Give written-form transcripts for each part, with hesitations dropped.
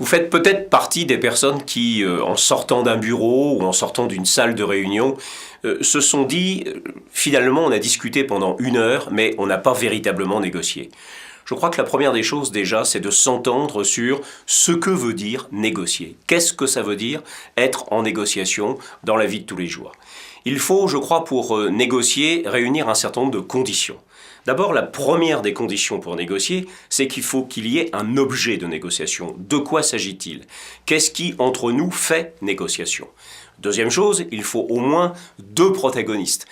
Vous faites peut-être partie des personnes qui, en sortant d'un bureau ou en sortant d'une salle de réunion, se sont dit, finalement on a discuté pendant 1 heure, mais on n'a pas véritablement négocié. Je crois que la première des choses déjà, c'est de s'entendre sur ce que veut dire négocier. Qu'est-ce que ça veut dire être en négociation dans la vie de tous les jours? Il faut, je crois, pour négocier, réunir un certain nombre de conditions. D'abord, la première des conditions pour négocier, c'est qu'il faut qu'il y ait un objet de négociation. De quoi s'agit-il? Qu'est-ce qui, entre nous, fait négociation? Deuxième chose, il faut au moins 2 protagonistes.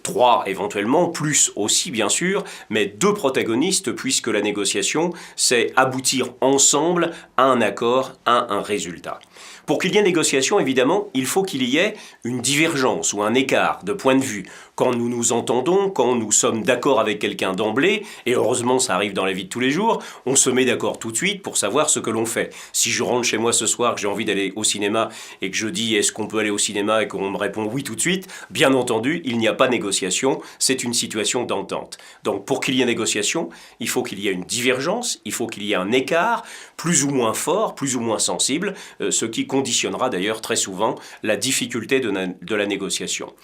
3 éventuellement, plus aussi bien sûr, mais 2 protagonistes puisque la négociation, c'est aboutir ensemble à un accord, à un résultat. Pour qu'il y ait négociation, évidemment, il faut qu'il y ait une divergence ou un écart de point de vue. Quand nous nous entendons, quand nous sommes d'accord avec quelqu'un d'emblée, et heureusement ça arrive dans la vie de tous les jours, on se met d'accord tout de suite pour savoir ce que l'on fait. Si je rentre chez moi ce soir, que j'ai envie d'aller au cinéma et que je dis est-ce qu'on peut aller au cinéma et qu'on me répond oui tout de suite, bien entendu, il n'y a pas négociation, c'est une situation d'entente. Donc pour qu'il y ait négociation, il faut qu'il y ait une divergence, il faut qu'il y ait un écart, plus ou moins fort, plus ou moins sensible, ce qui conditionnera d'ailleurs très souvent la difficulté de la négociation.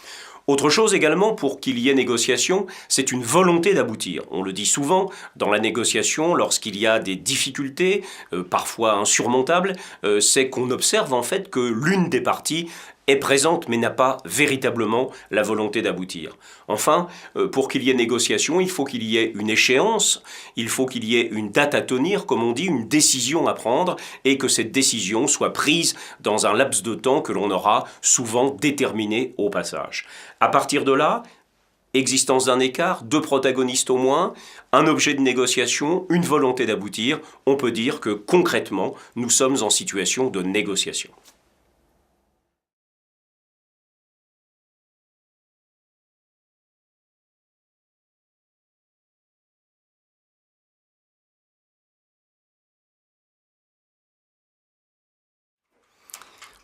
Autre chose également, pour qu'il y ait négociation, c'est une volonté d'aboutir. On le dit souvent, dans la négociation, lorsqu'il y a des difficultés, parfois insurmontables, c'est qu'on observe en fait que l'une des parties est présente mais n'a pas véritablement la volonté d'aboutir. Enfin, pour qu'il y ait négociation, il faut qu'il y ait une échéance, il faut qu'il y ait une date à tenir, comme on dit, une décision à prendre, et que cette décision soit prise dans un laps de temps que l'on aura souvent déterminé au passage. À partir de là, existence d'un écart, 2 protagonistes au moins, un objet de négociation, une volonté d'aboutir, on peut dire que concrètement, nous sommes en situation de négociation.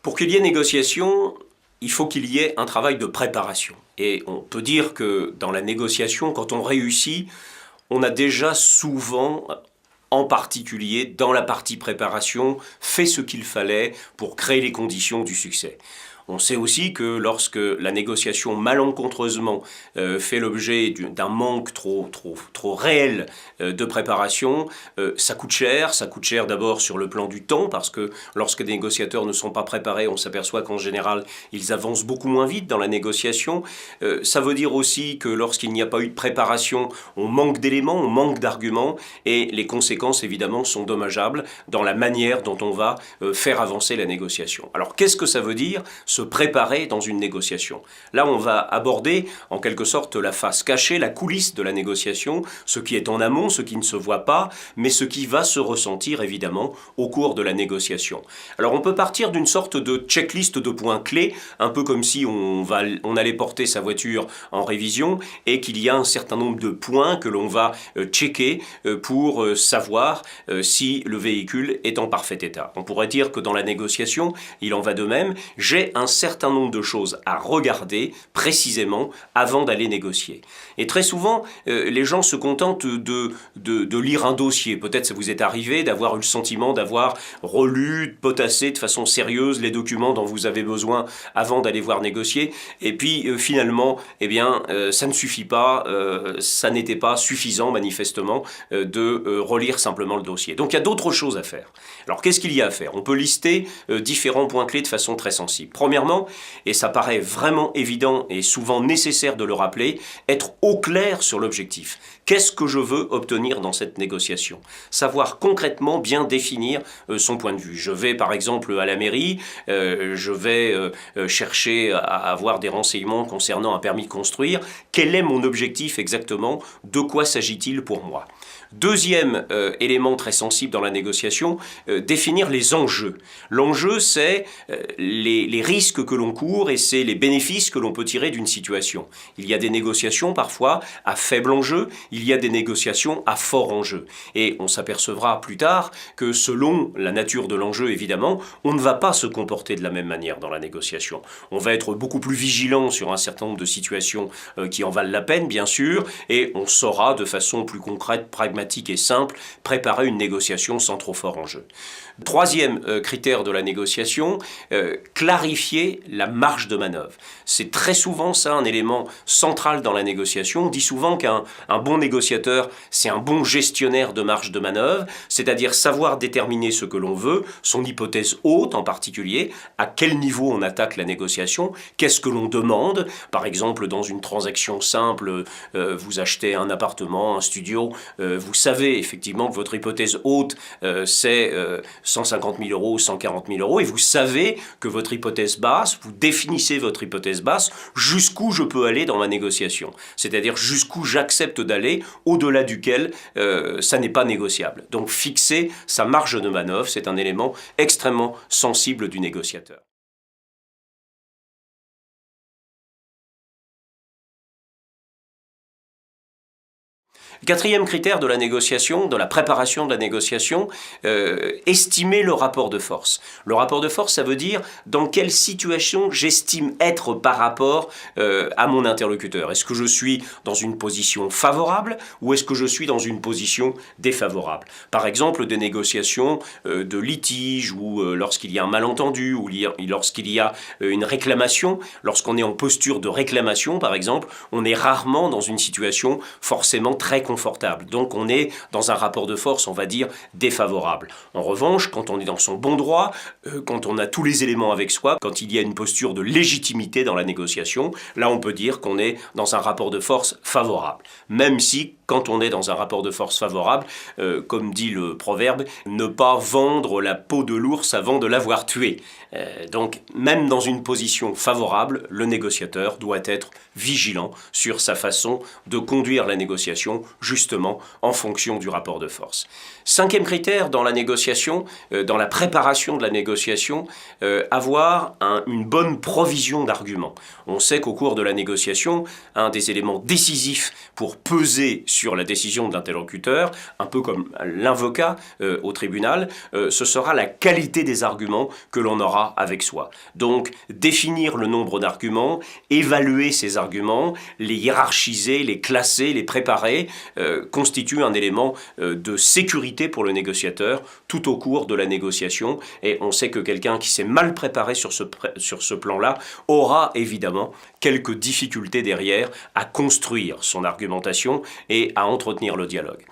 Pour qu'il y ait négociation, il faut qu'il y ait un travail de préparation. Et on peut dire que dans la négociation, quand on réussit, on a déjà souvent, en particulier dans la partie préparation, fait ce qu'il fallait pour créer les conditions du succès. On sait aussi que lorsque la négociation malencontreusement fait l'objet d'un manque trop réel de préparation, ça coûte cher. Ça coûte cher d'abord sur le plan du temps, parce que lorsque des négociateurs ne sont pas préparés, on s'aperçoit qu'en général, ils avancent beaucoup moins vite dans la négociation. Ça veut dire aussi que lorsqu'il n'y a pas eu de préparation, on manque d'éléments, on manque d'arguments, et les conséquences évidemment sont dommageables dans la manière dont on va faire avancer la négociation. Alors qu'est-ce que ça veut dire se préparer dans une négociation? Là, on va aborder en quelque sorte la face cachée, la coulisse de la négociation, ce qui est en amont, ce qui ne se voit pas, mais ce qui va se ressentir évidemment au cours de la négociation. Alors on peut partir d'une sorte de checklist de points clés, un peu comme si on allait porter sa voiture en révision et qu'il y a un certain nombre de points que l'on va checker pour savoir si le véhicule est en parfait état. On pourrait dire que dans la négociation, il en va de même. J'ai un certain nombre de choses à regarder précisément avant d'aller négocier. Et très souvent, les gens se contentent de lire un dossier. Peut-être ça vous est arrivé d'avoir eu le sentiment d'avoir relu, potassé de façon sérieuse les documents dont vous avez besoin avant d'aller voir négocier. Et puis finalement, eh bien, ça ne suffit pas, ça n'était pas suffisant manifestement de relire simplement le dossier. Donc il y a d'autres choses à faire. Alors qu'est-ce qu'il y a à faire? On peut lister différents points clés de façon très sensible. Premièrement, et ça paraît vraiment évident et souvent nécessaire de le rappeler, être au clair sur l'objectif. Qu'est-ce que je veux obtenir dans cette négociation? Savoir concrètement bien définir son point de vue. Je vais par exemple à la mairie, je vais chercher à avoir des renseignements concernant un permis de construire. Quel est mon objectif exactement? De quoi s'agit-il pour moi? Deuxième élément très sensible dans la négociation, définir les enjeux. L'enjeu, c'est les risques que l'on court et c'est les bénéfices que l'on peut tirer d'une situation. Il y a des négociations parfois à faible enjeu, il y a des négociations à fort enjeu. Et on s'apercevra plus tard que selon la nature de l'enjeu, évidemment, on ne va pas se comporter de la même manière dans la négociation. On va être beaucoup plus vigilant sur un certain nombre de situations qui en valent la peine, bien sûr, et on saura de façon plus concrète, pragmatique et simple préparer une négociation sans trop fort enjeu. Troisième critère de la négociation, clarifier la marge de manœuvre. C'est très souvent ça un élément central dans la négociation. On dit souvent qu'un bon négociateur, c'est un bon gestionnaire de marge de manœuvre, c'est-à-dire savoir déterminer ce que l'on veut, son hypothèse haute en particulier, à quel niveau on attaque la négociation, qu'est-ce que l'on demande. Par exemple, dans une transaction simple, vous achetez un appartement, un studio, vous savez effectivement que votre hypothèse haute, c'est 150 000 euros ou 140 000 euros, et vous savez que votre hypothèse basse, vous définissez votre hypothèse basse, jusqu'où je peux aller dans ma négociation. C'est-à-dire jusqu'où j'accepte d'aller, au-delà duquel ça n'est pas négociable. Donc fixer sa marge de manœuvre, c'est un élément extrêmement sensible du négociateur. Quatrième critère de la négociation, de la préparation de la négociation, estimer le rapport de force. Le rapport de force, ça veut dire dans quelle situation j'estime être par rapport à mon interlocuteur. Est-ce que je suis dans une position favorable ou est-ce que je suis dans une position défavorable? Par exemple, des négociations de litige ou lorsqu'il y a un malentendu ou lorsqu'il y a une réclamation, lorsqu'on est en posture de réclamation, par exemple, on est rarement dans une situation forcément très confortable. Donc on est dans un rapport de force, on va dire, défavorable. En revanche, quand on est dans son bon droit, quand on a tous les éléments avec soi, quand il y a une posture de légitimité dans la négociation, là on peut dire qu'on est dans un rapport de force favorable. Même si, quand on est dans un rapport de force favorable, comme dit le proverbe, ne pas vendre la peau de l'ours avant de l'avoir tué. Donc même dans une position favorable, le négociateur doit être vigilant sur sa façon de conduire la négociation justement en fonction du rapport de force. Cinquième critère dans la négociation, dans la préparation de la négociation, avoir une bonne provision d'arguments. On sait qu'au cours de la négociation, un des éléments décisifs pour peser sur la décision de l'interlocuteur, un peu comme l'avocat au tribunal, ce sera la qualité des arguments que l'on aura avec soi. Donc, définir le nombre d'arguments, évaluer ces arguments, les hiérarchiser, les classer, les préparer, constitue un élément de sécurité pour le négociateur tout au cours de la négociation. Et on sait que quelqu'un qui s'est mal préparé sur ce plan-là aura évidemment quelques difficultés derrière à construire son argumentation et à entretenir le dialogue.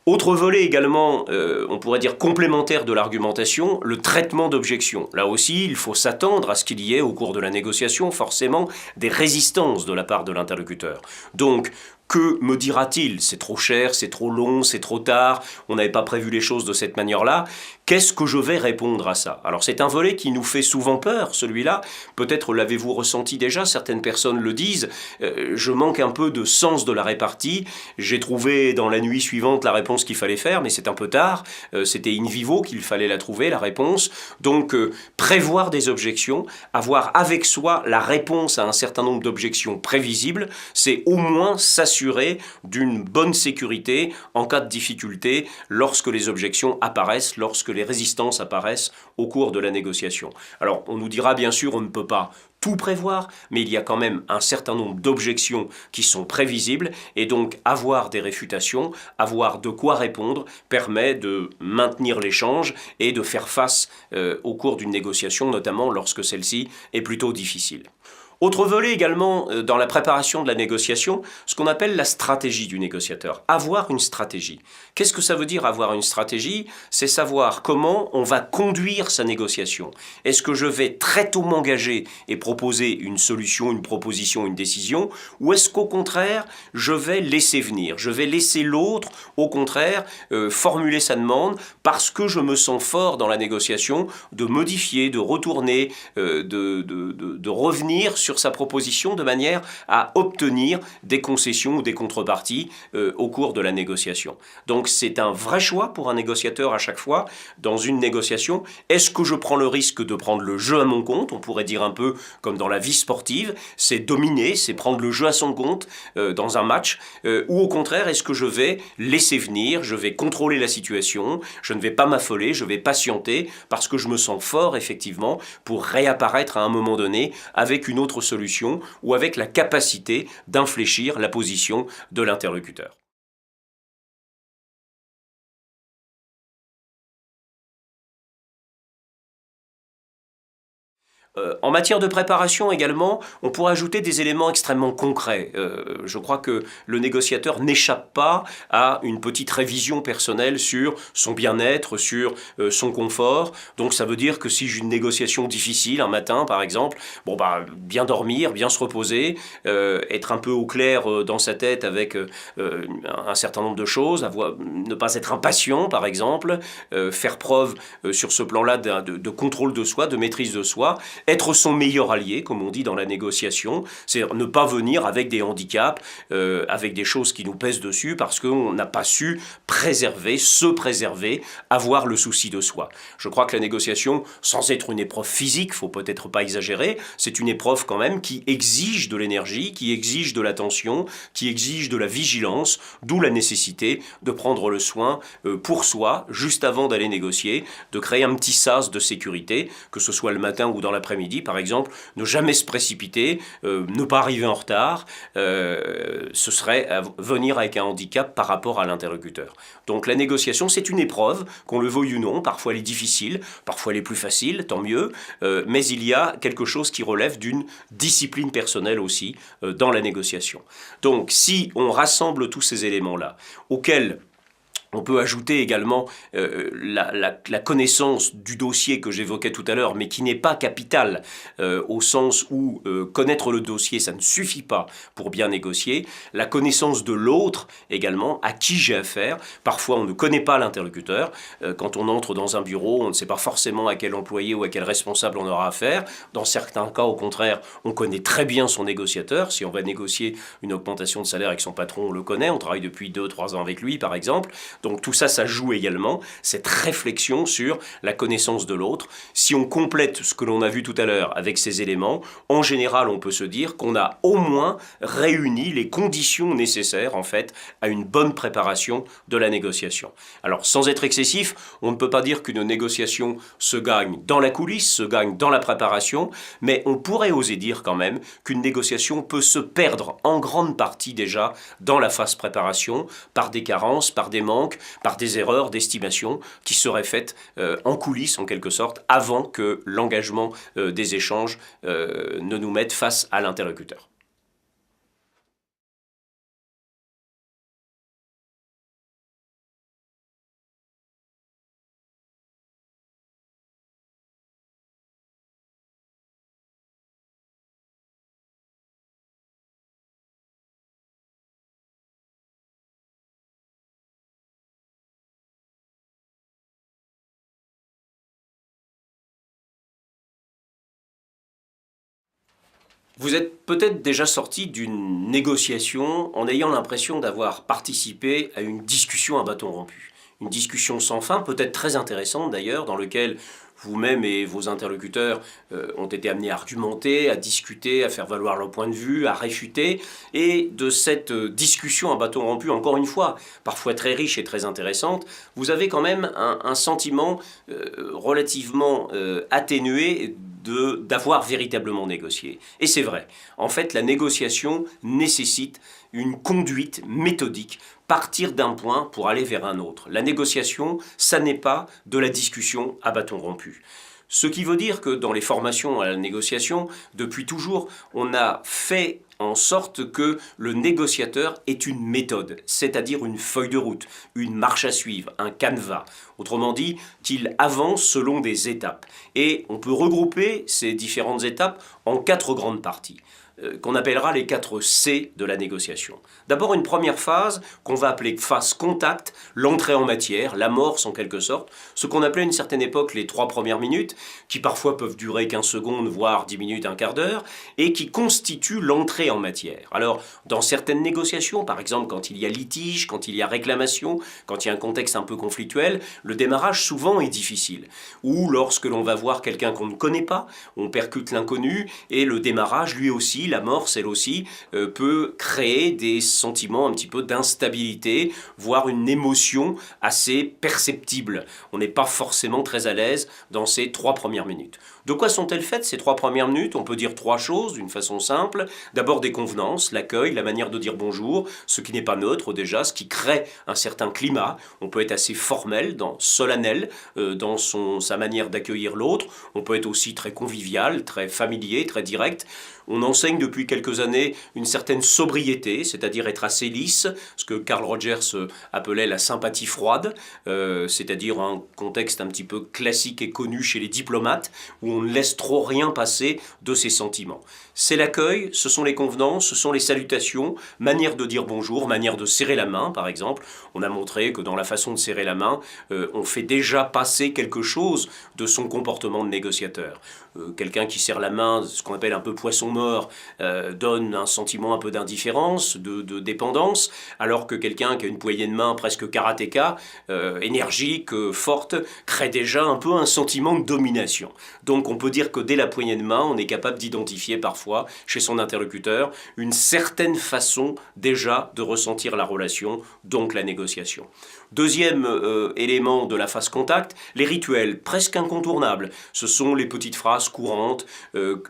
Autre volet également, on pourrait dire complémentaire de l'argumentation, le traitement d'objections. Là aussi, il faut s'attendre à ce qu'il y ait au cours de la négociation forcément des résistances de la part de l'interlocuteur. Donc, que me dira-t-il? C'est trop cher, c'est trop long, c'est trop tard, on n'avait pas prévu les choses de cette manière-là. Qu'est-ce que je vais répondre à ça? Alors c'est un volet qui nous fait souvent peur, celui-là. Peut-être l'avez-vous ressenti déjà, certaines personnes le disent. Je manque un peu de sens de la répartie. J'ai trouvé dans la nuit suivante la réponse qu'il fallait faire, mais c'est un peu tard. C'était in vivo qu'il fallait la trouver, la réponse. Donc prévoir des objections, avoir avec soi la réponse à un certain nombre d'objections prévisibles, c'est au moins s'assurer d'une bonne sécurité en cas de difficulté lorsque les objections apparaissent, lorsque les résistances apparaissent au cours de la négociation. Alors on nous dira bien sûr on ne peut pas tout prévoir, mais il y a quand même un certain nombre d'objections qui sont prévisibles et donc avoir des réfutations, avoir de quoi répondre permet de maintenir l'échange et de faire face au cours d'une négociation, notamment lorsque celle-ci est plutôt difficile. Autre volet également dans la préparation de la négociation, ce qu'on appelle la stratégie du négociateur. Avoir une stratégie. Qu'est-ce que ça veut dire avoir une stratégie? C'est savoir comment on va conduire sa négociation. Est-ce que je vais très tôt m'engager et proposer une solution, une proposition, une décision? Ou est-ce qu'au contraire, je vais laisser venir? Je vais laisser l'autre, au contraire, formuler sa demande parce que je me sens fort dans la négociation de modifier, de retourner, de revenir sur sa proposition de manière à obtenir des concessions ou des contreparties au cours de la négociation. Donc c'est un vrai choix pour un négociateur à chaque fois dans une négociation. Est-ce que je prends le risque de prendre le jeu à mon compte? On pourrait dire un peu comme dans la vie sportive, c'est dominer, c'est prendre le jeu à son compte dans un match, ou au contraire, est-ce que je vais laisser venir, je vais contrôler la situation, je ne vais pas m'affoler, je vais patienter parce que je me sens fort effectivement pour réapparaître à un moment donné avec une autre solution ou avec la capacité d'infléchir la position de l'interlocuteur. En matière de préparation également, on pourrait ajouter des éléments extrêmement concrets. Je crois que le négociateur n'échappe pas à une petite révision personnelle sur son bien-être, sur son confort. Donc ça veut dire que si j'ai une négociation difficile un matin par exemple, bon bah bien dormir, bien se reposer, être un peu au clair dans sa tête avec un certain nombre de choses, ne pas être impatient par exemple, faire preuve sur ce plan-là de contrôle de soi, de maîtrise de soi, être son meilleur allié, comme on dit dans la négociation, c'est ne pas venir avec des handicaps, avec des choses qui nous pèsent dessus parce qu'on n'a pas su se préserver, avoir le souci de soi. Je crois que la négociation, sans être une épreuve physique, faut peut-être pas exagérer, c'est une épreuve quand même qui exige de l'énergie, qui exige de l'attention, qui exige de la vigilance, d'où la nécessité de prendre le soin pour soi, juste avant d'aller négocier, de créer un petit sas de sécurité, que ce soit le matin ou dans l'après-midi par exemple, ne jamais se précipiter, ne pas arriver en retard, ce serait venir avec un handicap par rapport à l'interlocuteur. Donc la négociation, c'est une épreuve, qu'on le veuille ou non, parfois elle est difficile, parfois elle est plus facile, tant mieux, mais il y a quelque chose qui relève d'une discipline personnelle aussi dans la négociation. Donc si on rassemble tous ces éléments-là, auxquels on peut ajouter également la connaissance du dossier que j'évoquais tout à l'heure, mais qui n'est pas capitale au sens où connaître le dossier, ça ne suffit pas pour bien négocier. La connaissance de l'autre également, à qui j'ai affaire. Parfois, on ne connaît pas l'interlocuteur. Quand on entre dans un bureau, on ne sait pas forcément à quel employé ou à quel responsable on aura affaire. Dans certains cas, au contraire, on connaît très bien son négociateur. Si on va négocier une augmentation de salaire avec son patron, on le connaît. On travaille depuis 2-3 ans avec lui, par exemple. Donc tout ça, ça joue également, cette réflexion sur la connaissance de l'autre. Si on complète ce que l'on a vu tout à l'heure avec ces éléments, en général, on peut se dire qu'on a au moins réuni les conditions nécessaires, en fait, à une bonne préparation de la négociation. Alors, sans être excessif, on ne peut pas dire qu'une négociation se gagne dans la coulisse, se gagne dans la préparation, mais on pourrait oser dire quand même qu'une négociation peut se perdre en grande partie déjà dans la phase préparation, par des carences, par des manques, par des erreurs d'estimation qui seraient faites en coulisses en quelque sorte avant que l'engagement des échanges ne nous mette face à l'interlocuteur. Vous êtes peut-être déjà sorti d'une négociation en ayant l'impression d'avoir participé à une discussion à bâton rompu. Une discussion sans fin, peut-être très intéressante d'ailleurs, dans laquelle vous-même et vos interlocuteurs ont été amenés à argumenter, à discuter, à faire valoir leur point de vue, à réfuter. Et de cette discussion à bâton rompu, encore une fois, parfois très riche et très intéressante, vous avez quand même un sentiment relativement atténué d'avoir véritablement négocié. Et c'est vrai. En fait, la négociation nécessite une conduite méthodique, partir d'un point pour aller vers un autre. La négociation, ça n'est pas de la discussion à bâton rompu. Ce qui veut dire que dans les formations à la négociation, depuis toujours, on a fait en sorte que le négociateur est une méthode, c'est-à-dire une feuille de route, une marche à suivre, un canevas. Autrement dit, qu'il avance selon des étapes. Et on peut regrouper ces différentes étapes en 4 grandes parties. qu'on appellera les 4 C de la négociation. D'abord une première phase qu'on va appeler phase contact, l'entrée en matière, l'amorce en quelque sorte, ce qu'on appelait à une certaine époque les 3 premières minutes, qui parfois peuvent durer 15 secondes, voire 10 minutes, un quart d'heure, et qui constituent l'entrée en matière. Alors, dans certaines négociations, par exemple quand il y a litige, quand il y a réclamation, quand il y a un contexte un peu conflictuel, le démarrage souvent est difficile. Ou lorsque l'on va voir quelqu'un qu'on ne connaît pas, on percute l'inconnu, et le démarrage, lui aussi, l'amorce, elle aussi, peut créer des sentiments un petit peu d'instabilité, voire une émotion assez perceptible. On n'est pas forcément très à l'aise dans ces 3 premières minutes. De quoi sont-elles faites ces 3 premières minutes? On peut dire 3 choses d'une façon simple. D'abord des convenances, l'accueil, la manière de dire bonjour, ce qui n'est pas neutre déjà, ce qui crée un certain climat. On peut être assez formel, solennel dans sa manière d'accueillir l'autre. On peut être aussi très convivial, très familier, très direct. On enseigne depuis quelques années une certaine sobriété, c'est-à-dire être assez lisse, ce que Carl Rogers appelait la sympathie froide, c'est-à-dire un contexte un petit peu classique et connu chez les diplomates, où on ne laisse trop rien passer de ses sentiments. C'est l'accueil, ce sont les convenances, ce sont les salutations, manière de dire bonjour, manière de serrer la main par exemple. On a montré que dans la façon de serrer la main, on fait déjà passer quelque chose de son comportement de négociateur. Quelqu'un qui serre la main, ce qu'on appelle un peu poisson mort, donne un sentiment un peu d'indifférence, de dépendance, alors que quelqu'un qui a une poignée de main presque karatéka, énergique, forte, crée déjà un peu un sentiment de domination. Donc on peut dire que dès la poignée de main, on est capable d'identifier parfois chez son interlocuteur une certaine façon déjà de ressentir la relation, donc la négociation. Deuxième élément de la phase contact, les rituels presque incontournables. Ce sont les petites phrases courantes,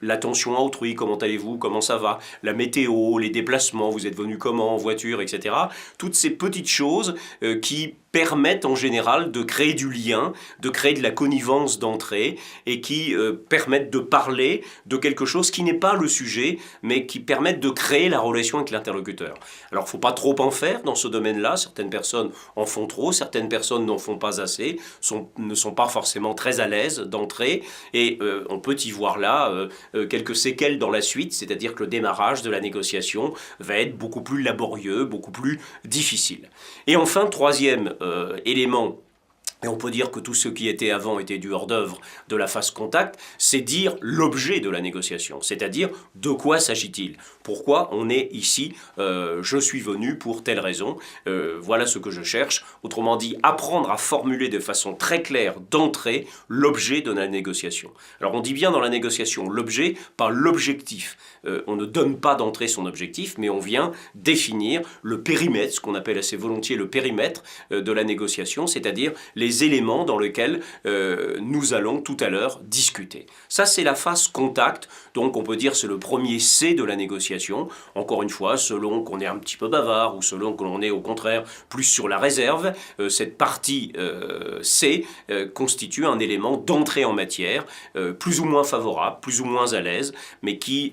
l'attention à autrui, comment allez-vous, comment ça va, la météo, les déplacements, vous êtes venu comment, en voiture, etc. Toutes ces petites choses qui permettent en général de créer du lien, de créer de la connivence d'entrée et qui permettent de parler de quelque chose qui n'est pas le sujet, mais qui permettent de créer la relation avec l'interlocuteur. Alors il ne faut pas trop en faire dans ce domaine-là, certaines personnes en font trop, certaines personnes n'en font pas assez, ne sont pas forcément très à l'aise d'entrée et on peut y voir là quelques séquelles dans la suite, c'est-à-dire que le démarrage de la négociation va être beaucoup plus laborieux, beaucoup plus difficile. Et enfin, troisième élément, et on peut dire que tout ce qui était avant était du hors-d'œuvre de la phase contact, c'est dire l'objet de la négociation, c'est-à-dire de quoi s'agit-il? Pourquoi on est ici? Je suis venu pour telle raison, voilà ce que je cherche. Autrement dit, apprendre à formuler de façon très claire d'entrée l'objet de la négociation. Alors on dit bien dans la négociation l'objet, pas l'objectif. On ne donne pas d'entrée son objectif, mais on vient définir le périmètre, ce qu'on appelle assez volontiers le périmètre de la négociation, c'est-à-dire les éléments dans lesquels nous allons tout à l'heure discuter. Ça, c'est la phase contact, donc on peut dire c'est le premier C de la négociation. Encore une fois, selon qu'on est un petit peu bavard ou selon que l'on est au contraire plus sur la réserve, cette partie C constitue un élément d'entrée en matière, plus ou moins favorable, plus ou moins à l'aise, mais qui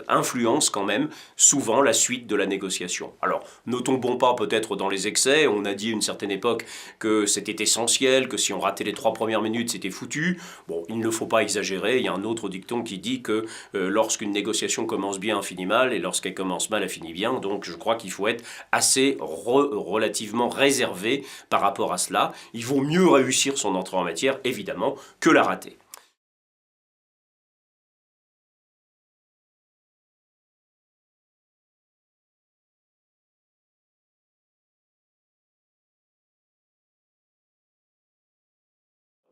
influence quand même souvent la suite de la négociation. Alors, ne tombons pas peut-être dans les excès, on a dit à une certaine époque que c'était essentiel, que si on ratait les 3 premières minutes, c'était foutu. Bon, il ne faut pas exagérer, il y a un autre dicton qui dit que lorsqu'une négociation commence bien, elle finit mal, et lorsqu'elle commence mal, elle finit bien, donc je crois qu'il faut être assez relativement réservé par rapport à cela. Il vaut mieux réussir son entrée en matière, évidemment, que la rater.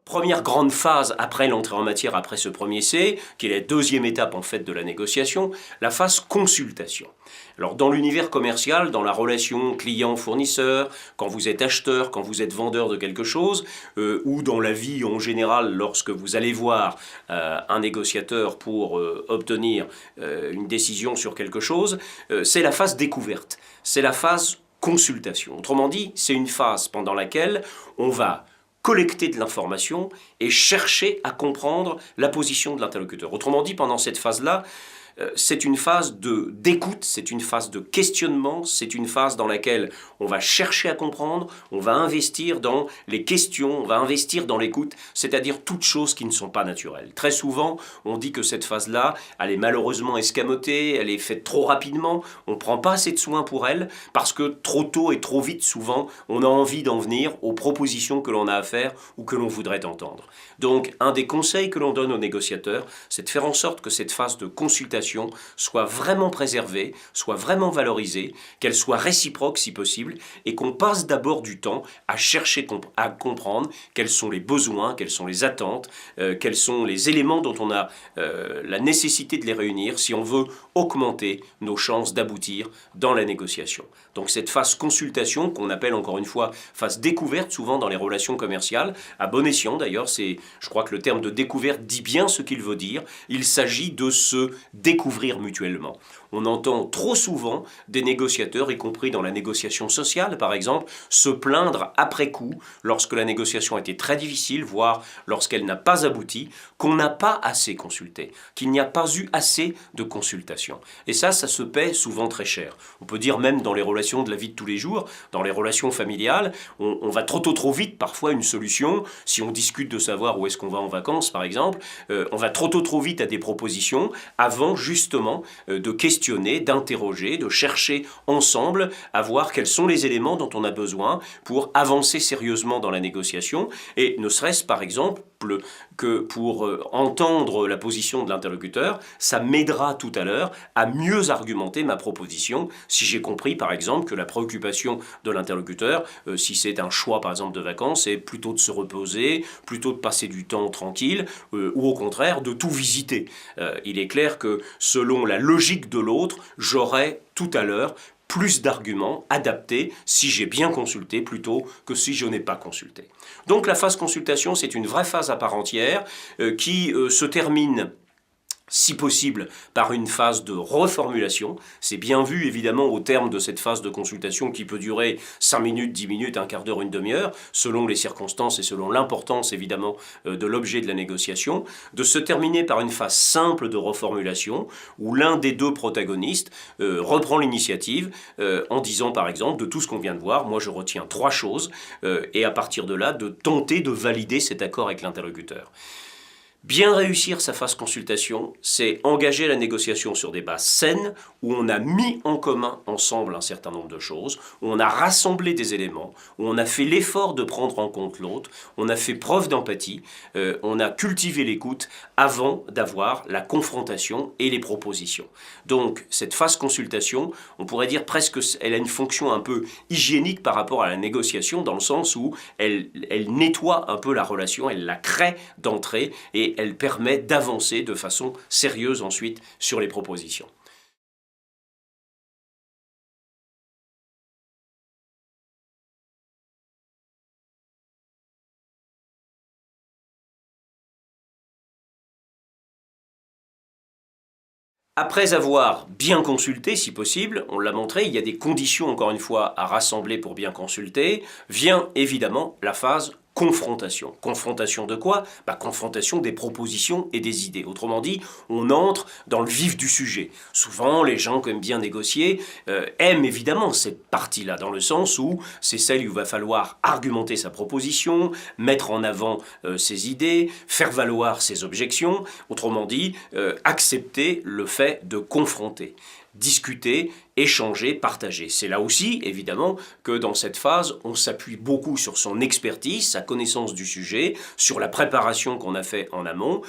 Première grande phase après l'entrée en matière, après ce premier C, qui est la deuxième étape en fait de la négociation, la phase consultation. Alors dans l'univers commercial, dans la relation client-fournisseur, quand vous êtes acheteur, quand vous êtes vendeur de quelque chose, ou dans la vie en général lorsque vous allez voir un négociateur pour obtenir une décision sur quelque chose, c'est la phase découverte, c'est la phase consultation. Autrement dit, c'est une phase pendant laquelle on va collecter de l'information et chercher à comprendre la position de l'interlocuteur. Autrement dit, pendant cette phase-là, c'est une phase d'écoute, c'est une phase de questionnement, c'est une phase dans laquelle on va chercher à comprendre, on va investir dans les questions, on va investir dans l'écoute, c'est-à-dire toutes choses qui ne sont pas naturelles. Très souvent, on dit que cette phase-là, elle est malheureusement escamotée, elle est faite trop rapidement, on ne prend pas assez de soin pour elle, parce que trop tôt et trop vite, souvent, on a envie d'en venir aux propositions que l'on a à faire ou que l'on voudrait entendre. Donc, un des conseils que l'on donne aux négociateurs, c'est de faire en sorte que cette phase de consultation soit vraiment préservée, soit vraiment valorisée, qu'elle soit réciproque si possible, et qu'on passe d'abord du temps à chercher à comprendre quels sont les besoins, quelles sont les attentes, quels sont les éléments dont on a la nécessité de les réunir si on veut augmenter nos chances d'aboutir dans la négociation. Donc cette phase consultation, qu'on appelle encore une fois phase découverte souvent dans les relations commerciales, à bon escient d'ailleurs, je crois que le terme de découverte dit bien ce qu'il veut dire, il s'agit de se découvrir mutuellement. On entend trop souvent des négociateurs, y compris dans la négociation sociale par exemple, se plaindre après coup, lorsque la négociation a été très difficile, voire lorsqu'elle n'a pas abouti, qu'on n'a pas assez consulté, qu'il n'y a pas eu assez de consultation. Et ça se paie souvent très cher. On peut dire même dans les relations de la vie de tous les jours, dans les relations familiales, on va trop vite parfois une solution, si on discute de savoir où est-ce qu'on va en vacances par exemple, on va trop vite à des propositions avant justement de questionner, d'interroger, de chercher ensemble à voir quels sont les éléments dont on a besoin pour avancer sérieusement dans la négociation et ne serait-ce par exemple que pour entendre la position de l'interlocuteur, ça m'aidera tout à l'heure à mieux argumenter ma proposition si j'ai compris par exemple que la préoccupation de l'interlocuteur, si c'est un choix par exemple de vacances, c'est plutôt de se reposer, plutôt de passer du temps tranquille ou au contraire de tout visiter. Il est clair que selon la logique de l'autre, j'aurai tout à l'heure plus d'arguments adaptés si j'ai bien consulté plutôt que si je n'ai pas consulté. Donc la phase consultation, c'est une vraie phase à part entière qui se termine si possible par une phase de reformulation. C'est bien vu évidemment au terme de cette phase de consultation qui peut durer 5 minutes, 10 minutes, un quart d'heure, une demi-heure, selon les circonstances et selon l'importance évidemment de l'objet de la négociation, de se terminer par une phase simple de reformulation où l'un des deux protagonistes reprend l'initiative en disant par exemple de tout ce qu'on vient de voir, moi je retiens 3 choses et à partir de là de tenter de valider cet accord avec l'interlocuteur. Bien réussir sa phase consultation, c'est engager la négociation sur des bases saines, où on a mis en commun ensemble un certain nombre de choses, où on a rassemblé des éléments, où on a fait l'effort de prendre en compte l'autre, on a fait preuve d'empathie, on a cultivé l'écoute avant d'avoir la confrontation et les propositions. Donc cette phase consultation, on pourrait dire presque, elle a une fonction un peu hygiénique par rapport à la négociation, dans le sens où elle nettoie un peu la relation, elle la crée d'entrée, et elle permet d'avancer de façon sérieuse ensuite sur les propositions. Après avoir bien consulté, si possible, on l'a montré, il y a des conditions, encore une fois, à rassembler pour bien consulter, vient évidemment la phase confrontation. Confrontation de quoi? Confrontation des propositions et des idées. Autrement dit, on entre dans le vif du sujet. Souvent, les gens qui aiment bien négocier aiment évidemment cette partie-là, dans le sens où c'est celle où il va falloir argumenter sa proposition, mettre en avant ses idées, faire valoir ses objections. Autrement dit, accepter le fait de confronter, discuter, échanger, partager. C'est là aussi, évidemment, que dans cette phase, on s'appuie beaucoup sur son expertise, sa connaissance du sujet, sur la préparation qu'on a fait en amont.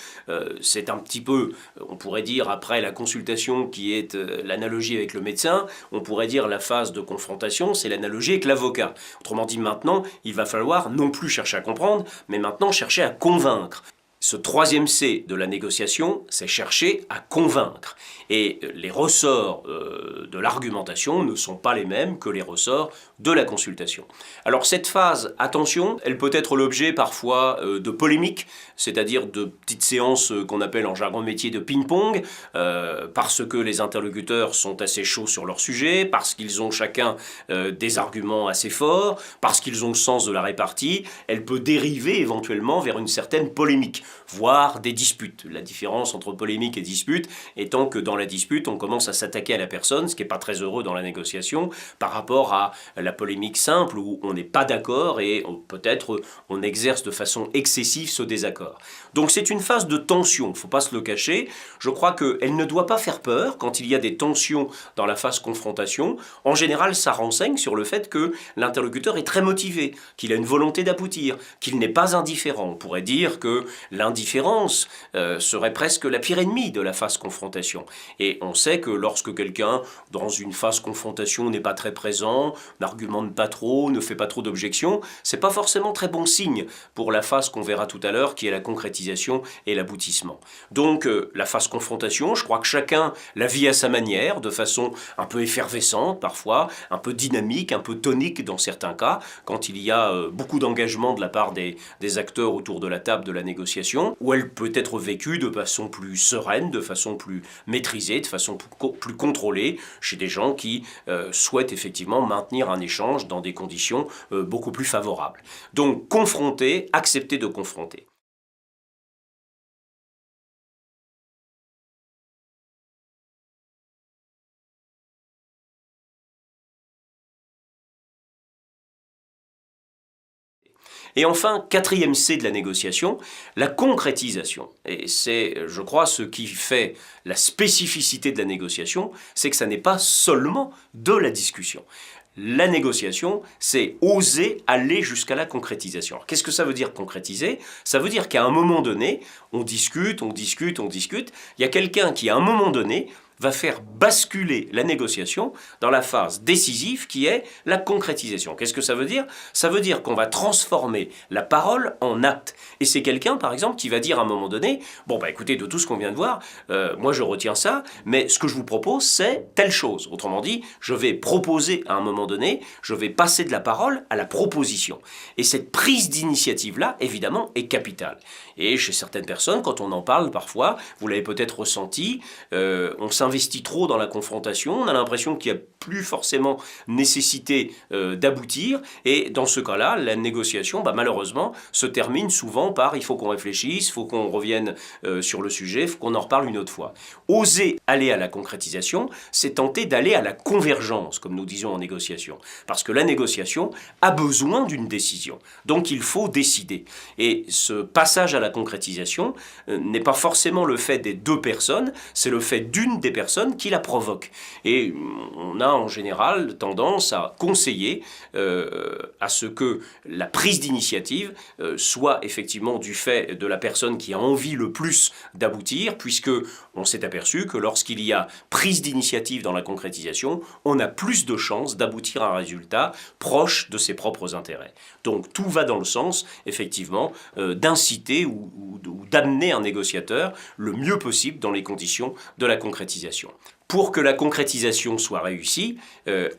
C'est un petit peu, on pourrait dire, après la consultation qui est l'analogie avec le médecin, on pourrait dire la phase de confrontation, c'est l'analogie avec l'avocat. Autrement dit, maintenant, il va falloir non plus chercher à comprendre, mais maintenant chercher à convaincre. Ce troisième C de la négociation, c'est chercher à convaincre. Et les ressorts de l'argumentation ne sont pas les mêmes que les ressorts de la consultation. Alors cette phase, attention, elle peut être l'objet parfois de polémiques, c'est-à-dire de petites séances qu'on appelle en jargon métier de ping-pong, parce que les interlocuteurs sont assez chauds sur leur sujet, parce qu'ils ont chacun des arguments assez forts, parce qu'ils ont le sens de la répartie, elle peut dériver éventuellement vers une certaine polémique. voire des disputes. La différence entre polémique et dispute étant que dans la dispute, on commence à s'attaquer à la personne, ce qui n'est pas très heureux dans la négociation, par rapport à la polémique simple où on n'est pas d'accord et peut-être on exerce de façon excessive ce désaccord. Donc c'est une phase de tension, il ne faut pas se le cacher. Je crois qu'elle ne doit pas faire peur quand il y a des tensions dans la phase confrontation. En général, ça renseigne sur le fait que l'interlocuteur est très motivé, qu'il a une volonté d'aboutir, qu'il n'est pas indifférent. On pourrait dire que l'indifférence serait presque la pire ennemie de la phase confrontation. Et on sait que lorsque quelqu'un, dans une phase confrontation, n'est pas très présent, n'argumente pas trop, ne fait pas trop d'objections, c'est pas forcément très bon signe pour la phase qu'on verra tout à l'heure, qui est la concrétisation et l'aboutissement. Donc la phase confrontation, je crois que chacun la vit à sa manière, de façon un peu effervescente parfois, un peu dynamique, un peu tonique dans certains cas, quand il y a beaucoup d'engagement de la part des acteurs autour de la table de la négociation, où elle peut être vécue de façon plus sereine, de façon plus maîtrisée, de façon plus contrôlée, chez des gens qui souhaitent effectivement maintenir un échange dans des conditions beaucoup plus favorables. Donc confronter, accepter de confronter. Et enfin, quatrième C de la négociation, la concrétisation. Et c'est, je crois, ce qui fait la spécificité de la négociation, c'est que ça n'est pas seulement de la discussion. La négociation, c'est oser aller jusqu'à la concrétisation. Alors, qu'est-ce que ça veut dire concrétiser? Ça veut dire qu'à un moment donné, on discute, on discute, on discute. Il y a quelqu'un qui, à un moment donné, va faire basculer la négociation dans la phase décisive qui est la concrétisation. Qu'est-ce que ça veut dire? Ça veut dire qu'on va transformer la parole en acte. Et c'est quelqu'un, par exemple, qui va dire à un moment donné, bon, bah écoutez, de tout ce qu'on vient de voir, moi je retiens ça, mais ce que je vous propose, c'est telle chose. Autrement dit, je vais proposer à un moment donné, je vais passer de la parole à la proposition. Et cette prise d'initiative-là, évidemment, est capitale. Et chez certaines personnes, quand on en parle parfois, vous l'avez peut-être ressenti, on s'investit trop dans la confrontation, on a l'impression qu'il n'y a plus forcément nécessité d'aboutir, et dans ce cas-là, la négociation, bah, malheureusement, se termine souvent par il faut qu'on réfléchisse, il faut qu'on revienne sur le sujet, il faut qu'on en reparle une autre fois. Oser aller à la concrétisation, c'est tenter d'aller à la convergence, comme nous disons en négociation, parce que la négociation a besoin d'une décision, donc il faut décider. Et ce passage à la concrétisation n'est pas forcément le fait des deux personnes, c'est le fait d'une des personnes qui la provoque. Et on a en général tendance à conseiller à ce que la prise d'initiative soit effectivement du fait de la personne qui a envie le plus d'aboutir, puisque on s'est aperçu que lorsqu'il y a prise d'initiative dans la concrétisation, on a plus de chances d'aboutir à un résultat proche de ses propres intérêts. Donc tout va dans le sens, effectivement, d'inciter ou d'amener un négociateur le mieux possible dans les conditions de la concrétisation. Pour que la concrétisation soit réussie,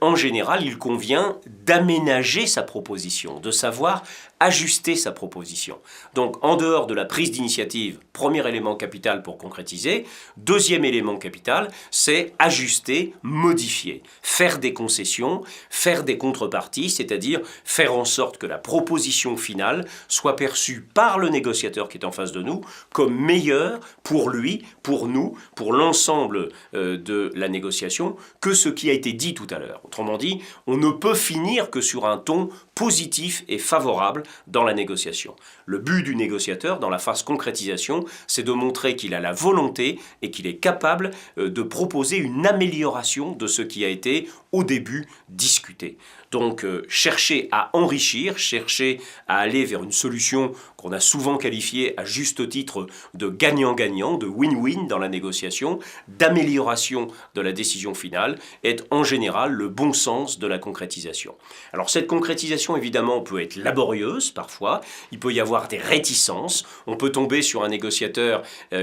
en général, il convient d'aménager sa proposition, de savoir ajuster sa proposition. Donc, en dehors de la prise d'initiative, premier élément capital pour concrétiser. Deuxième élément capital, c'est ajuster, modifier, faire des concessions, faire des contreparties, c'est-à-dire faire en sorte que la proposition finale soit perçue par le négociateur qui est en face de nous comme meilleure pour lui, pour nous, pour l'ensemble de la négociation que ce qui a été dit tout à l'heure. Autrement dit, on ne peut finir que sur un ton positif et favorable dans la négociation. Le but du négociateur dans la phase concrétisation, c'est de montrer qu'il a la volonté et qu'il est capable de proposer une amélioration de ce qui a été au début discuté. Donc chercher à enrichir, chercher à aller vers une solution qu'on a souvent qualifiée à juste titre de gagnant-gagnant, de win-win dans la négociation, d'amélioration de la décision finale, est en général le bon sens de la concrétisation. Alors cette concrétisation évidemment peut être laborieuse parfois, il peut y avoir des réticences, on peut tomber sur un négociateur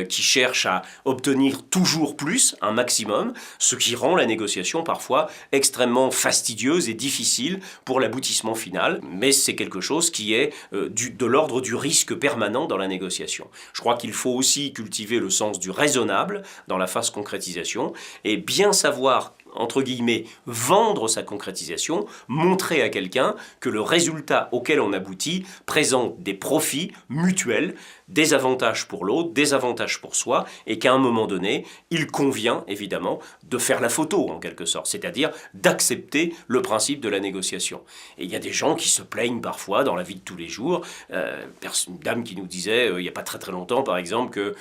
qui cherche à obtenir toujours plus, un maximum, ce qui rend la négociation parfois extrêmement fastidieuse et difficile pour l'aboutissement final, mais c'est quelque chose qui est de l'ordre du risque permanent dans la négociation. Je crois qu'il faut aussi cultiver le sens du raisonnable dans la phase concrétisation et bien savoir entre guillemets, vendre sa concrétisation, montrer à quelqu'un que le résultat auquel on aboutit présente des profits mutuels, des avantages pour l'autre, des avantages pour soi, et qu'à un moment donné, il convient évidemment de faire la photo en quelque sorte, c'est-à-dire d'accepter le principe de la négociation. Et il y a des gens qui se plaignent parfois dans la vie de tous les jours, une dame qui nous disait il n'y a pas très longtemps par exemple que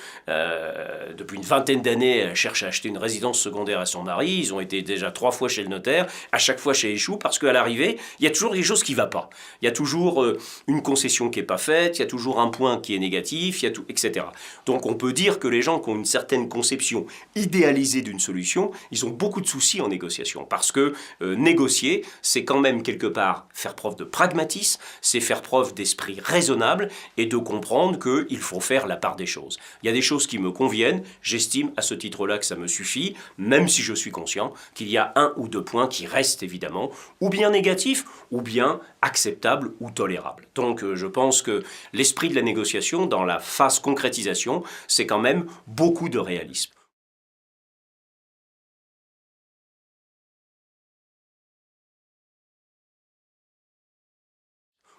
depuis une vingtaine d'années elle cherche à acheter une résidence secondaire à son mari, ils ont été déjà 3 fois chez le notaire, à chaque fois ça échoue parce qu'à l'arrivée il y a toujours quelque chose qui ne va pas, il y a toujours une concession qui n'est pas faite, il y a toujours un point qui est négatif, il y a tout, etc. Donc on peut dire que les gens qui ont une certaine conception idéalisée d'une solution, ils ont beaucoup de soucis en négociation parce que négocier c'est quand même quelque part faire preuve de pragmatisme, c'est faire preuve d'esprit raisonnable et de comprendre qu'il faut faire la part des choses. Il y a des choses qui me conviennent, j'estime à ce titre-là que ça me suffit, même si je suis conscient qu'il y a 1 ou 2 points qui restent évidemment ou bien négatifs ou bien acceptables ou tolérables. Donc je pense que l'esprit de la négociation dans la phase concrétisation, c'est quand même beaucoup de réalisme.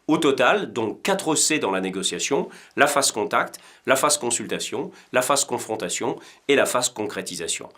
Au total, donc 4 C dans la négociation, la phase contact, la phase consultation, la phase confrontation et la phase concrétisation.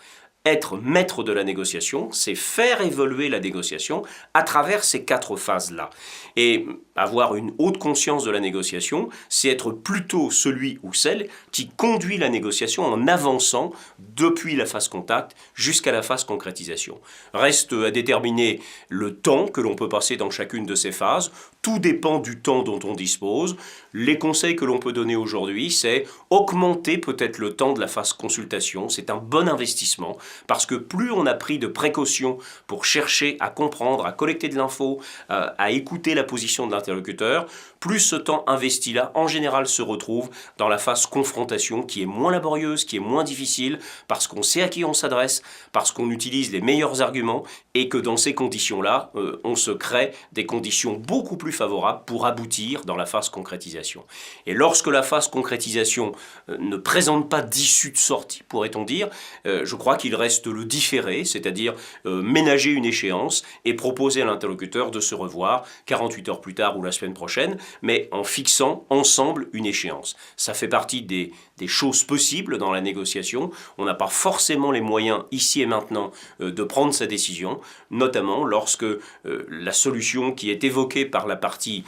Être maître de la négociation, c'est faire évoluer la négociation à travers ces 4 phases-là. Et avoir une haute conscience de la négociation, c'est être plutôt celui ou celle qui conduit la négociation en avançant depuis la phase contact jusqu'à la phase concrétisation. Reste à déterminer le temps que l'on peut passer dans chacune de ces phases. Tout dépend du temps dont on dispose. Les conseils que l'on peut donner aujourd'hui, c'est augmenter peut-être le temps de la phase consultation. C'est un bon investissement parce que plus on a pris de précautions pour chercher à comprendre, à collecter de l'info, à écouter la position de l'interlocuteur, plus ce temps investi là, en général, se retrouve dans la phase confrontation qui est moins laborieuse, qui est moins difficile, parce qu'on sait à qui on s'adresse, parce qu'on utilise les meilleurs arguments et que dans ces conditions-là, on se crée des conditions beaucoup plus favorables pour aboutir dans la phase concrétisation. Et lorsque la phase concrétisation ne présente pas d'issue de sortie, pourrait-on dire, je crois qu'il reste le différé, c'est-à-dire ménager une échéance et proposer à l'interlocuteur de se revoir 48 heures plus tard ou la semaine prochaine, mais en fixant ensemble une échéance. Ça fait partie des choses possibles dans la négociation. On n'a pas forcément les moyens ici et maintenant de prendre sa décision, notamment lorsque la solution qui est évoquée par la partie